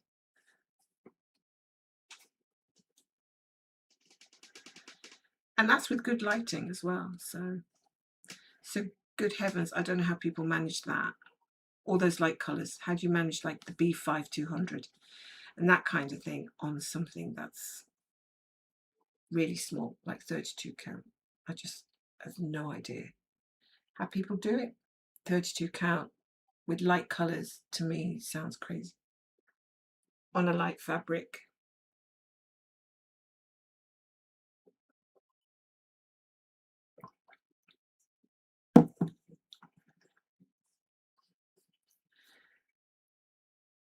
And that's with good lighting as well. So good heavens, I don't know how people manage that. All those light colours. How do you manage like the B5200 and that kind of thing on something that's really small, like 32 count? I just have no idea how people do it. 32 count with light colours, to me, sounds crazy. On a light fabric.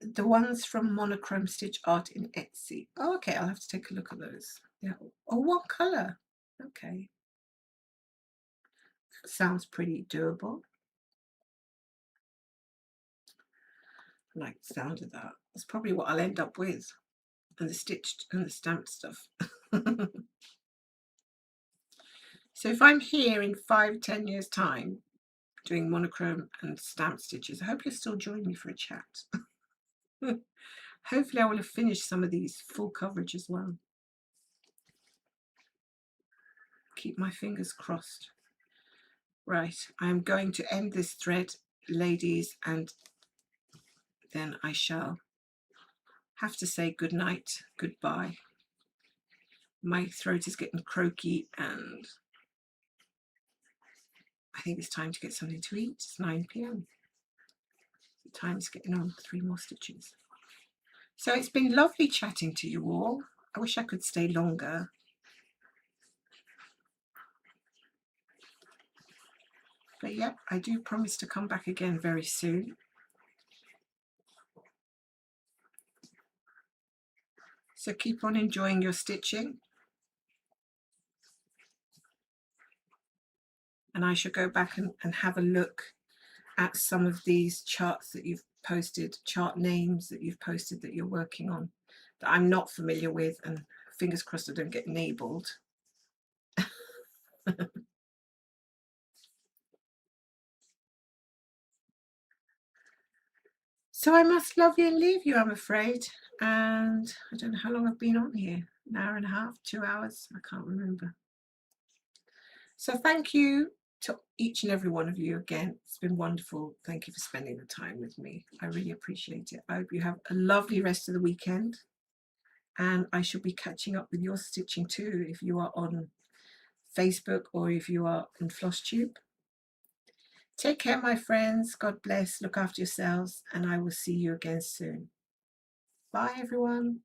The ones from Monochrome Stitch Art in Etsy. Oh, okay, I'll have to take a look at those. Yeah. Oh, what colour? Okay. Sounds pretty doable. I like the sound of that. That's probably what I'll end up with. And the stitched and the stamped stuff. So if I'm here in 5-10 years time doing monochrome and stamped stitches, I hope you'll still join me for a chat. Hopefully I will have finished some of these full coverage as well. Keep my fingers crossed. Right, I'm going to end this thread, ladies, and then I shall have to say good night, goodbye. My throat is getting croaky and I think it's time to get something to eat. It's 9 p.m. The time's getting on, 3 more stitches. So it's been lovely chatting to you all. I wish I could stay longer. But yep, I do promise to come back again very soon. So keep on enjoying your stitching. And I shall go back and have a look at some of these charts that you've posted, chart names that you've posted that you're working on, that I'm not familiar with, and fingers crossed I don't get enabled. So I must love you and leave you, I'm afraid. And I don't know how long I've been on here, an hour and a half, 2 hours, I can't remember. So thank you to each and every one of you again. It's been wonderful. Thank you for spending the time with me. I really appreciate it. I hope you have a lovely rest of the weekend. And I shall be catching up with your stitching too if you are on Facebook or if you are on FlossTube. Take care, my friends. God bless. Look after yourselves. And I will see you again soon. Bye, everyone.